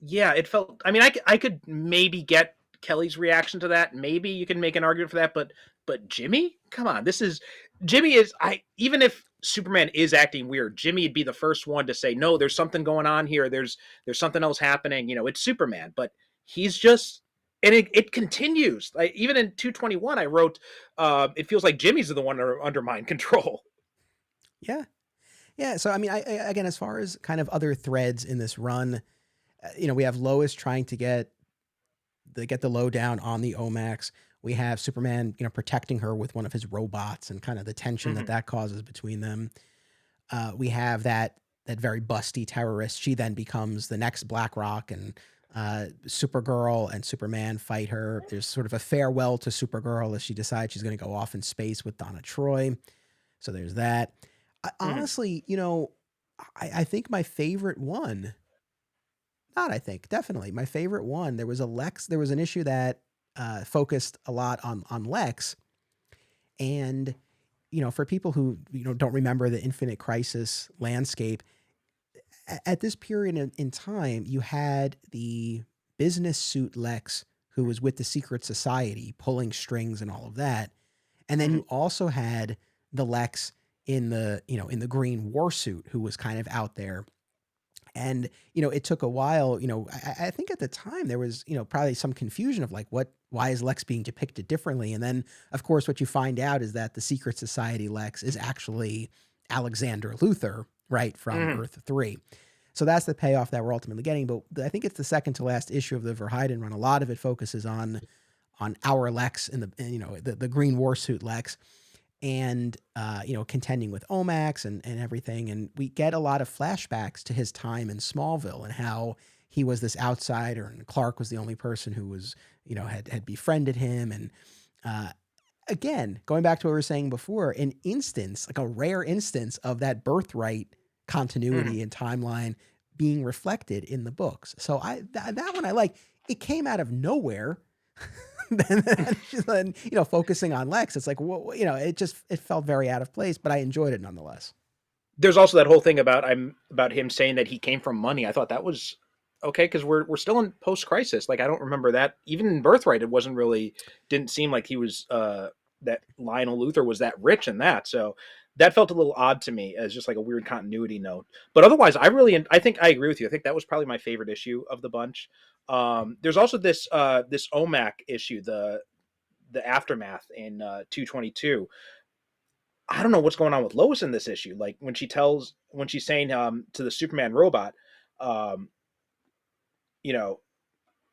Yeah, it felt. I mean, I could maybe get Kelly's reaction to that. Maybe you can make an argument for that, but Jimmy, come on, this is Jimmy is I even if Superman is acting weird, Jimmy'd be the first one to say no. There's something going on here. There's something else happening. It's Superman, but he's just. And it continues. Like even in 221, I wrote, it feels like Jimmy's the one under mind control. Yeah. Yeah. So, I mean, again, as far as kind of other threads in this run, we have Lois trying to get the lowdown on the Omax. We have Superman, protecting her with one of his robots, and kind of the tension that Mhm. that causes between them. We have that very busty terrorist. She then becomes the next Black Rock, and Supergirl and Superman fight her. There's sort of a farewell to Supergirl as she decides she's going to go off in space with Donna Troy. So there's that. Mhm. Honestly, I think my favorite one, not I think, definitely my favorite one, there was an issue that focused a lot on Lex. And, for people who, don't remember the Infinite Crisis landscape, at this period in time, you had the business suit Lex who was with the secret society pulling strings and all of that. And then Mhm. you also had the Lex in the, in the green war suit who was kind of out there. And, it took a while, I think at the time there was, probably some confusion of like, why is Lex being depicted differently? And then, of course, what you find out is that the secret society Lex is actually Alexander Luthor, right, from Mhm. Earth 3. So that's the payoff that we're ultimately getting. But I think it's the second to last issue of the Verheiden run. A lot of it focuses on our Lex and the green war suit Lex, and contending with Omax and everything. And we get a lot of flashbacks to his time in Smallville and how he was this outsider, and Clark was the only person who was, had befriended him. And uh, again, going back to what we were saying before, an instance, like a rare instance of that birthright Mhm. continuity and timeline being reflected in the books. So that one I like. It came out of nowhere. then focusing on Lex, it's like, it felt very out of place, but I enjoyed it nonetheless. There's also that whole thing about him saying that he came from money. I thought that was okay because we're still in post crisis. Like I don't remember that even in Birthright. It wasn't really didn't seem like he was that Lionel Luthor was that rich in that. So that felt a little odd to me as just like a weird continuity note. But otherwise, I think I agree with you. I think that was probably my favorite issue of the bunch. There's also this OMAC issue, the aftermath in 222. I don't know what's going on with Lois in this issue. Like when she's saying to the Superman robot, um, you know,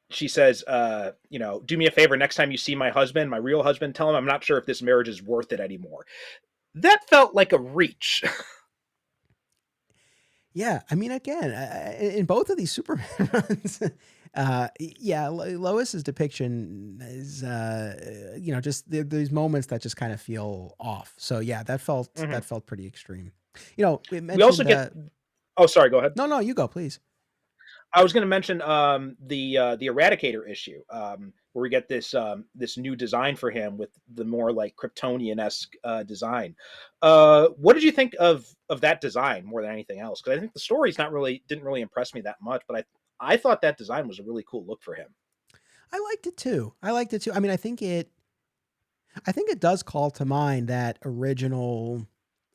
she says, do me a favor next time you see my husband, my real husband, tell him I'm not sure if this marriage is worth it anymore. That felt like a reach. Yeah, I mean, again, in both of these Superman runs, yeah, Lois's depiction is, just these moments that just kind of feel off. So yeah, Mhm. that felt pretty extreme. We We also mentioned. get. Oh, sorry. Go ahead. No, no, you go, please. I was going to mention the Eradicator issue, where we get this new design for him with the more like Kryptonian esque design. What did you think of that design more than anything else? Because I think the story's not really didn't really impress me that much, but I thought that design was a really cool look for him. I liked it too. I liked it too. I mean, I think it does call to mind that original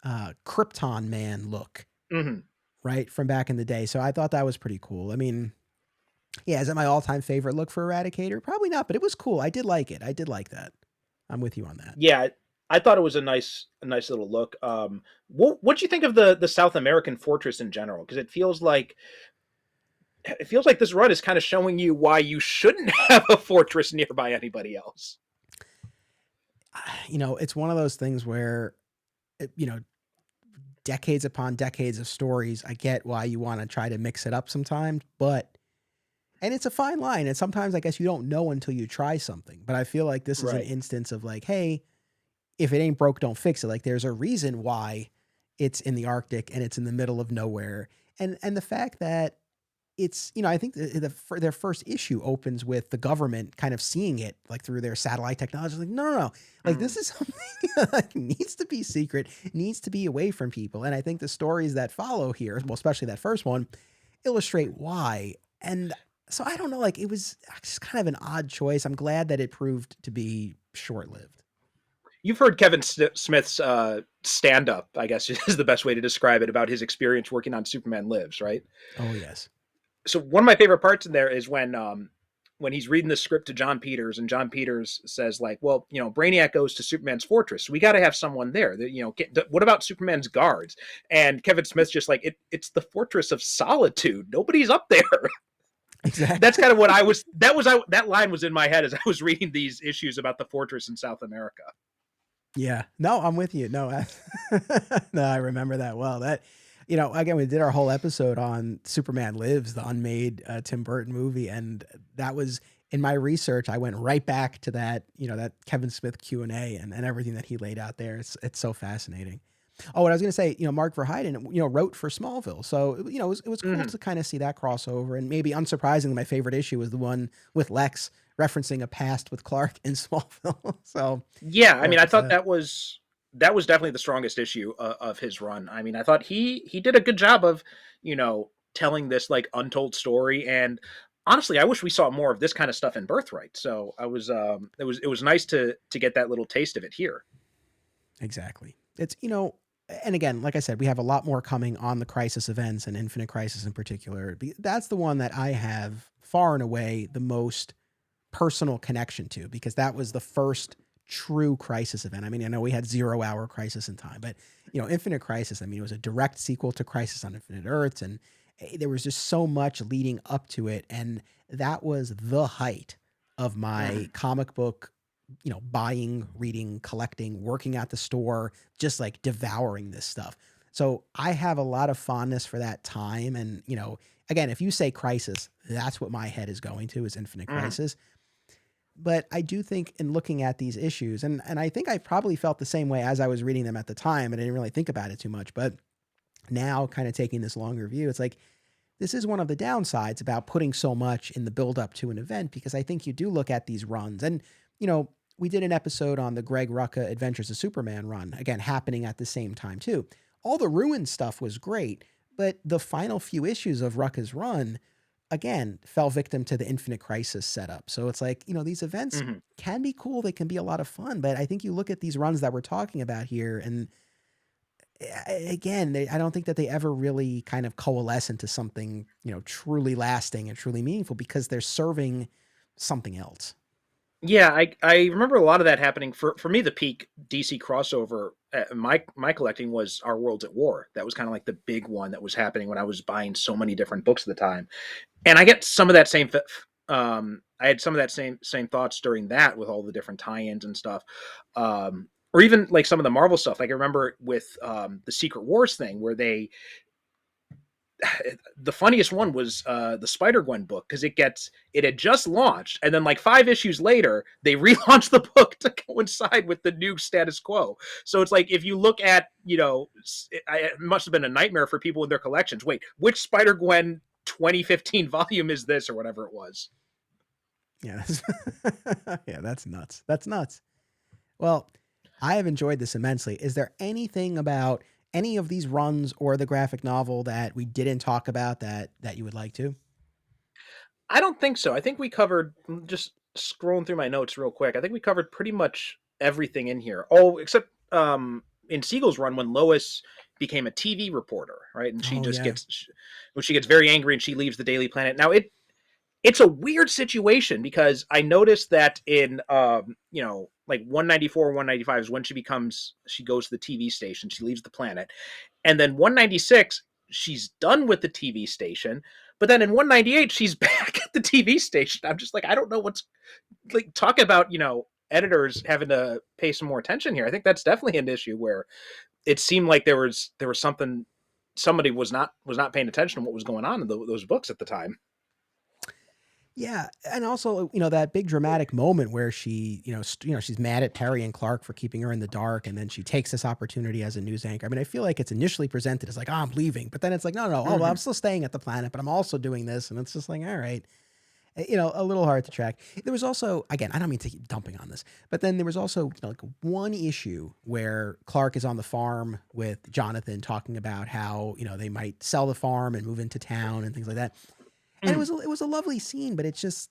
Krypton man look, Hmm. right, from back in the day. So I thought that was pretty cool. I mean, yeah, is it my all-time favorite look for Eradicator? Probably not, but it was cool. I did like it. I did like that. I'm with you on that. Yeah, I thought it was a nice little look. What do you think of the South American fortress in general? Because it feels like this run is kind of showing you why you shouldn't have a fortress nearby anybody else. It's one of those things where, it, you know, decades upon decades of stories, I get why you want to try to mix it up sometimes, but and it's a fine line. And sometimes I guess you don't know until you try something. But I feel like this is an Right. instance of like, hey, if it ain't broke, don't fix it. Like there's a reason why it's in the Arctic and it's in the middle of nowhere. And the fact that it's, I think their first issue opens with the government kind of seeing it like through their satellite technology. Like, no, no, no. Like this Mm. is something like needs to be secret, needs to be away from people. And I think the stories that follow here, well, especially that first one, illustrate why. And so I don't know, like it was just kind of an odd choice. I'm glad that it proved to be short lived. You've heard Kevin Smith's stand up, I guess is the best way to describe it, about his experience working on Superman Lives, right? Oh, yes. So one of my favorite parts in there is when he's reading the script to John Peters, and John Peters says like, "Well, Brainiac goes to Superman's fortress, so we got to have someone there. What about Superman's guards?" And Kevin Smith's just like, "It's the Fortress of Solitude. Nobody's up there." That's Exactly. kind of what I was. That line was in my head as I was reading these issues about the fortress in South America. Yeah. No, I'm with you. No, no, I remember that well. That, again, we did our whole episode on Superman Lives, the unmade Tim Burton movie, and that was in my research. I went right back to that, that Kevin Smith Q&A and everything that he laid out there. It's so fascinating. Oh, what I was going to say, Mark Verheiden, wrote for Smallville. So, it was cool Hmm. to kind of see that crossover. And maybe unsurprisingly, my favorite issue was the one with Lex referencing a past with Clark in Smallville. So, Yeah, I there mean, I was thought that. that was definitely the strongest issue of his run. I mean, I thought he did a good job of telling this like untold story, and honestly, I wish we saw more of this kind of stuff in Birthright. So it was nice to get that little taste of it here. Exactly. It's, and again, like I said, we have a lot more coming on the Crisis events and Infinite Crisis in particular. That's the one that I have far and away the most personal connection to, because that was the first true Crisis event. I mean, I know we had 0 Hour Crisis in Time, but Infinite Crisis, I mean, it was a direct sequel to Crisis on Infinite Earths, and there was just so much leading up to it, and that was the height of my Mm-hmm. comic book, buying, reading, collecting, working at the store, just like devouring this stuff. So I have a lot of fondness for that time. And, again, if you say Crisis, that's what my head is going to, is Infinite Mm-hmm. Crisis. But I do think, in looking at these issues, and I think I probably felt the same way as I was reading them at the time, and I didn't really think about it too much. But now, kind of taking this longer view, it's like, this is one of the downsides about putting so much in the build up to an event, because I think you do look at these runs, and, we did an episode on the Greg Rucka Adventures of Superman run, again, happening at the same time too. All the Ruin stuff was great, but the final few issues of Rucka's run, again, fell victim to the Infinite Crisis setup. So it's like, these events Mm-hmm. can be cool, they can be a lot of fun, but I think you look at these runs that we're talking about here, and again, I don't think that they ever really kind of coalesce into something, truly lasting and truly meaningful, because they're serving something else. Yeah, I remember a lot of that happening. For me, the peak DC crossover my collecting was Our Worlds at War. That was kind of like the big one that was happening when I was buying so many different books at the time. And I get some of that same I had some of that same thoughts during that, with all the different tie-ins and stuff. Or even like some of the Marvel stuff. Like I remember with the Secret Wars thing, where they the funniest one was the Spider-Gwen book, because it had just launched, and then like 5 issues later they relaunched the book to coincide with the new status quo. So it's like, if you look at, it must have been a nightmare for people in their collections. Wait, which Spider-Gwen 2015 volume is this, or whatever it was? Yeah. Yeah, that's nuts. That's nuts. Well, I have enjoyed this immensely. Is there anything about any of these runs or the graphic novel that we didn't talk about that you would like to? I don't think so. I think we covered, just scrolling through my notes real quick. I think we covered pretty much everything in here. Oh, except in Siegel's run, when Lois became a TV reporter, right? And she Oh just yeah. when she gets very angry and she leaves the Daily Planet. Now it's a weird situation, because I noticed that in like 194, 195 is when she goes to the TV station, she leaves the planet. And then 196, she's done with the TV station. But then in 198, she's back at the TV station. I'm just like, I don't know what's, like, talk about, editors having to pay some more attention here. I think that's definitely an issue, where it seemed like there was something, somebody was not paying attention to what was going on in those books at the time. Yeah, and also, that big dramatic moment where she, she's mad at Perry and Clark for keeping her in the dark, and then she takes this opportunity as a news anchor. I mean, I feel like it's initially presented as like, "Oh, I'm leaving," but then it's like, "No, no, oh, well, I'm Mm-hmm. still staying at the planet, but I'm also doing this," and it's just like, all right, a little hard to track. There was also, again, I don't mean to keep dumping on this, but then there was also, like one issue where Clark is on the farm with Jonathan, talking about how they might sell the farm and move into town and things like that. And Mm-hmm. it was a lovely scene, but it just,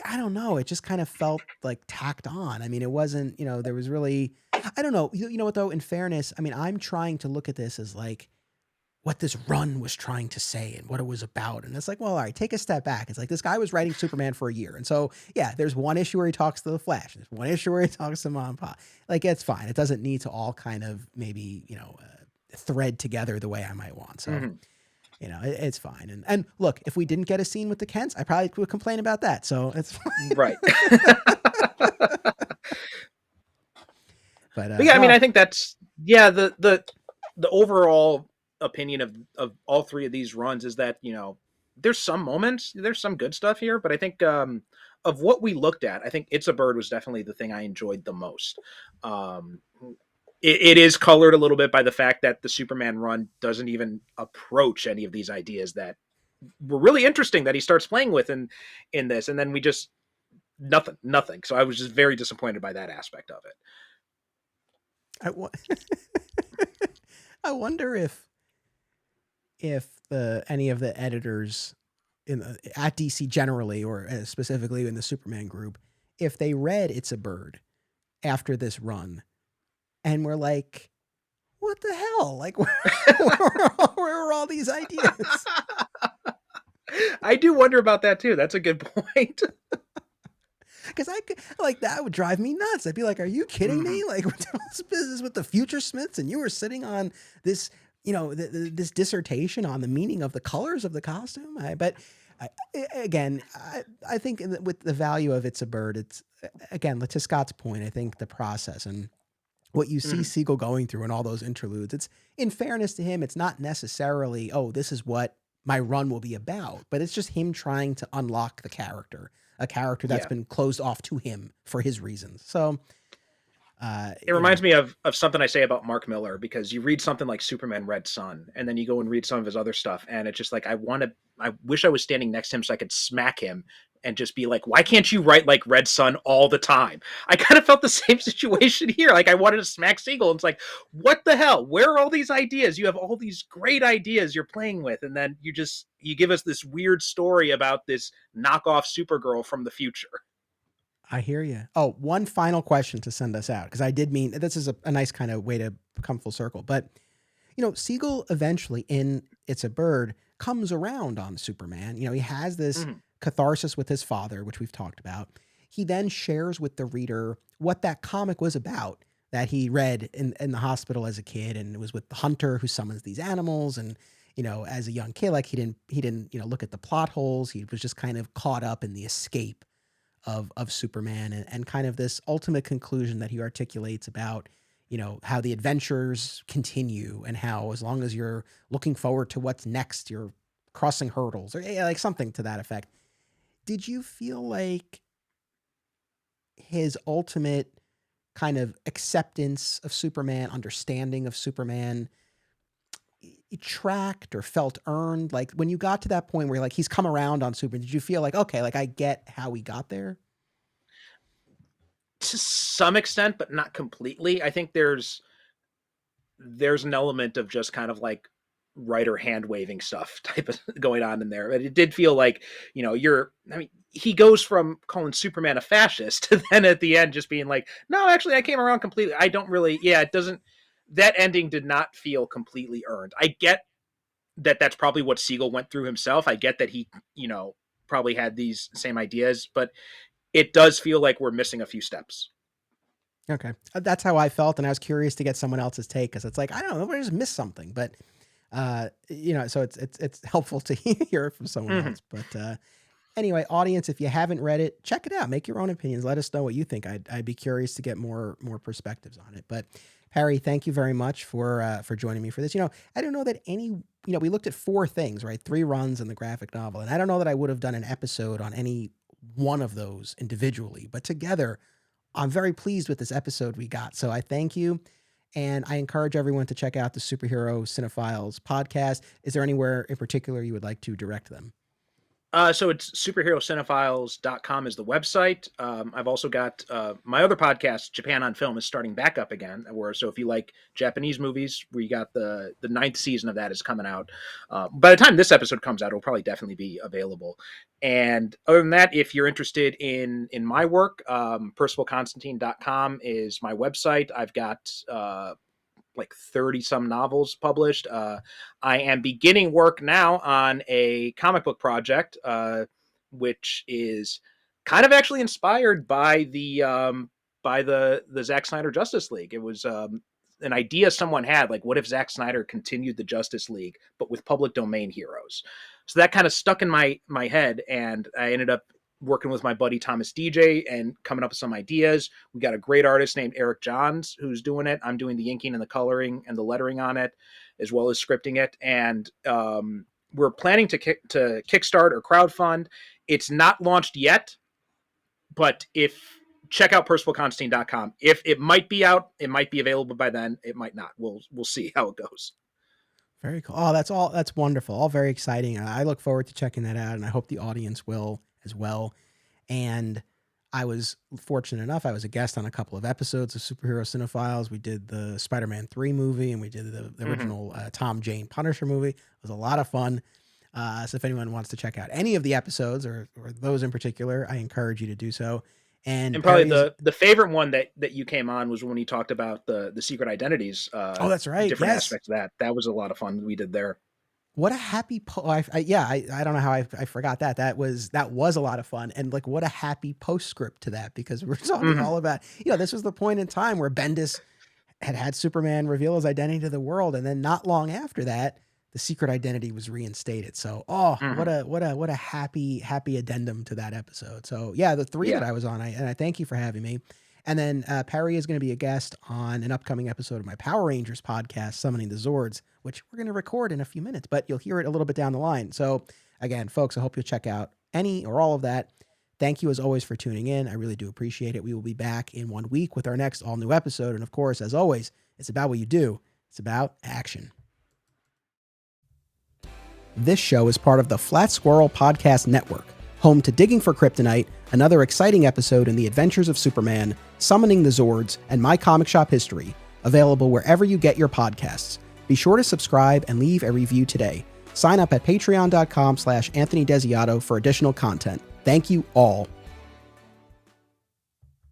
I don't know. It just kind of felt like tacked on. I mean, it wasn't, there was really, I don't know. You know what though? In fairness, I mean, I'm trying to look at this as like what this run was trying to say and what it was about. And it's like, well, all right, take a step back. It's like, this guy was writing Superman for a year. And so, yeah, there's one issue where he talks to the Flash. There's one issue where he talks to Mom and Pop. Like, it's fine. It doesn't need to all kind of maybe, thread together the way I might want. So, Mm-hmm. it's fine. And look, if we didn't get a scene with the Kents, I probably would complain about that. So it's fine. Right. But But yeah, I mean, I well, think that's, yeah, the overall opinion of all three of these runs is that, there's some moments, there's some good stuff here, but I think, of what we looked at, I think It's a Bird was definitely the thing I enjoyed the most. Um, it is colored a little bit by the fact that the Superman run doesn't even approach any of these ideas that were really interesting that he starts playing with in this, and then we just, nothing. So I was just very disappointed by that aspect of it. I, wo- I wonder if the any of the editors at DC generally, or specifically in the Superman group, if they read It's a Bird after this run and were like, what the hell? Like, where are all these ideas? I do wonder about that too. That's a good point. Because like, that would drive me nuts. I'd be like, are you kidding me? Like, we're doing this business with the Future Smiths, and you were sitting on this, this dissertation on the meaning of the colors of the costume. I think with the value of It's a Bird, it's, again, to Scott's point, I think the process and what you see Seagle going through and all those interludes, it's, in fairness to him, it's not necessarily, oh, this is what my run will be about, but it's just him trying to unlock a character that's been closed off to him for his reasons. So it reminds me of something I say about Mark Miller, because you read something like Superman Red Sun, and then you go and read some of his other stuff, and it's just like, I wish I was standing next to him so I could smack him and just be like, why can't you write like Red Sun all the time? I kind of felt the same situation here. Like, I wanted to smack Seagle, and it's like, what the hell? Where are all these ideas? You have all these great ideas you're playing with, and then you give us this weird story about this knockoff Supergirl from the future. I hear you. Oh, one final question to send us out, because I did mean this is a nice kind of way to come full circle. But, Seagle eventually in It's a Bird comes around on Superman. He has this catharsis with his father, which we've talked about. He then shares with the reader what that comic was about that he read in the hospital as a kid. And it was with the hunter who summons these animals. And, as a young kid, like he didn't look at the plot holes. He was just kind of caught up in the escape of Superman, and kind of this ultimate conclusion that he articulates about, how the adventures continue, and how, as long as you're looking forward to what's next, you're crossing hurdles, or like something to that effect. Did you feel like his ultimate kind of acceptance of Superman, understanding of Superman, tracked or felt earned? Like, when you got to that point where like he's come around on Superman, did you feel like, okay, like I get how we got there? To some extent, but not completely. I think there's an element of just kind of like writer hand waving stuff type of going on in there. But it did feel like, he goes from calling Superman a fascist to then at the end just being like, no, actually I came around completely. I don't really, it doesn't, that ending did not feel completely earned. I get that that's probably what Seagle went through himself. I get that he, probably had these same ideas, but it does feel like we're missing a few steps. Okay. That's how I felt. And I was curious to get someone else's take, because it's like, I don't know, we just missed something, but so it's helpful to hear it from someone else. But anyway, audience, if you haven't read it, check it out. Make your own opinions. Let us know what you think. I'd be curious to get more perspectives on it. But Perry, thank you very much for joining me for this. I don't know that we looked at 4 things, right? 3 runs in the graphic novel. And I don't know that I would have done an episode on any one of those individually, but together, I'm very pleased with this episode we got. So I thank you. And I encourage everyone to check out the Superhero Cinephiles podcast. Is there anywhere in particular you would like to direct them? So it's superherocinephiles.com is the website. I've also got my other podcast, Japan on Film, is starting back up again. So if you like Japanese movies, we got the 9th season of that is coming out. By the time this episode comes out, it'll probably definitely be available. And other than that, if you're interested in my work, percivalconstantine.com is my website. I've got like 30 some novels published. I am beginning work now on a comic book project, which is kind of actually inspired by the Zack Snyder Justice League. It was an idea someone had, like, what if Zack Snyder continued the Justice League, but with public domain heroes? So that kind of stuck in my head, and I ended up working with my buddy Thomas DJ and coming up with some ideas. We got a great artist named Eric Johns who's doing it. I'm doing the inking and the coloring and the lettering on it, as well as scripting it. And we're planning to kickstart or crowdfund. It's not launched yet, but check out percivalconstantine.com. If it might be out, it might be available by then. It might not. We'll see how it goes. Very cool. Oh, that's wonderful. All very exciting. I look forward to checking that out, and I hope the audience will as well. And I was fortunate enough, I was a guest on a couple of episodes of Superhero Cinephiles. We did the Spider-Man 3 movie, and we did the original Tom Jane Punisher movie. It was a lot of fun. So if anyone wants to check out any of the episodes or those in particular, I encourage you to do so. And probably Perry's, the favorite one that you came on was when you talked about the secret identities. oh, that's right. Different Yes. aspects of that. That was a lot of fun we did there. What a happy I don't know how I forgot that. That was a lot of fun. And like, what a happy postscript to that, because we're talking all about, this was the point in time where Bendis had Superman reveal his identity to the world. And then not long after that, the secret identity was reinstated. So, what a happy addendum to that episode. So yeah, the three that I was on, and I thank you for having me. And then Perry is going to be a guest on an upcoming episode of my Power Rangers podcast, Summoning the Zords, which we're going to record in a few minutes, but you'll hear it a little bit down the line. So again, folks, I hope you'll check out any or all of that. Thank you as always for tuning in. I really do appreciate it. We will be back in 1 week with our next all new episode. And of course, as always, it's about what you do. It's about action. This show is part of the Flat Squirrel Podcast Network, home to Digging for Kryptonite, another exciting episode in the adventures of Superman, Summoning the Zords, and My Comic Shop History, available wherever you get your podcasts. Be sure to subscribe and leave a review today. Sign up at patreon.com/Anthony Desiato for additional content. Thank you all.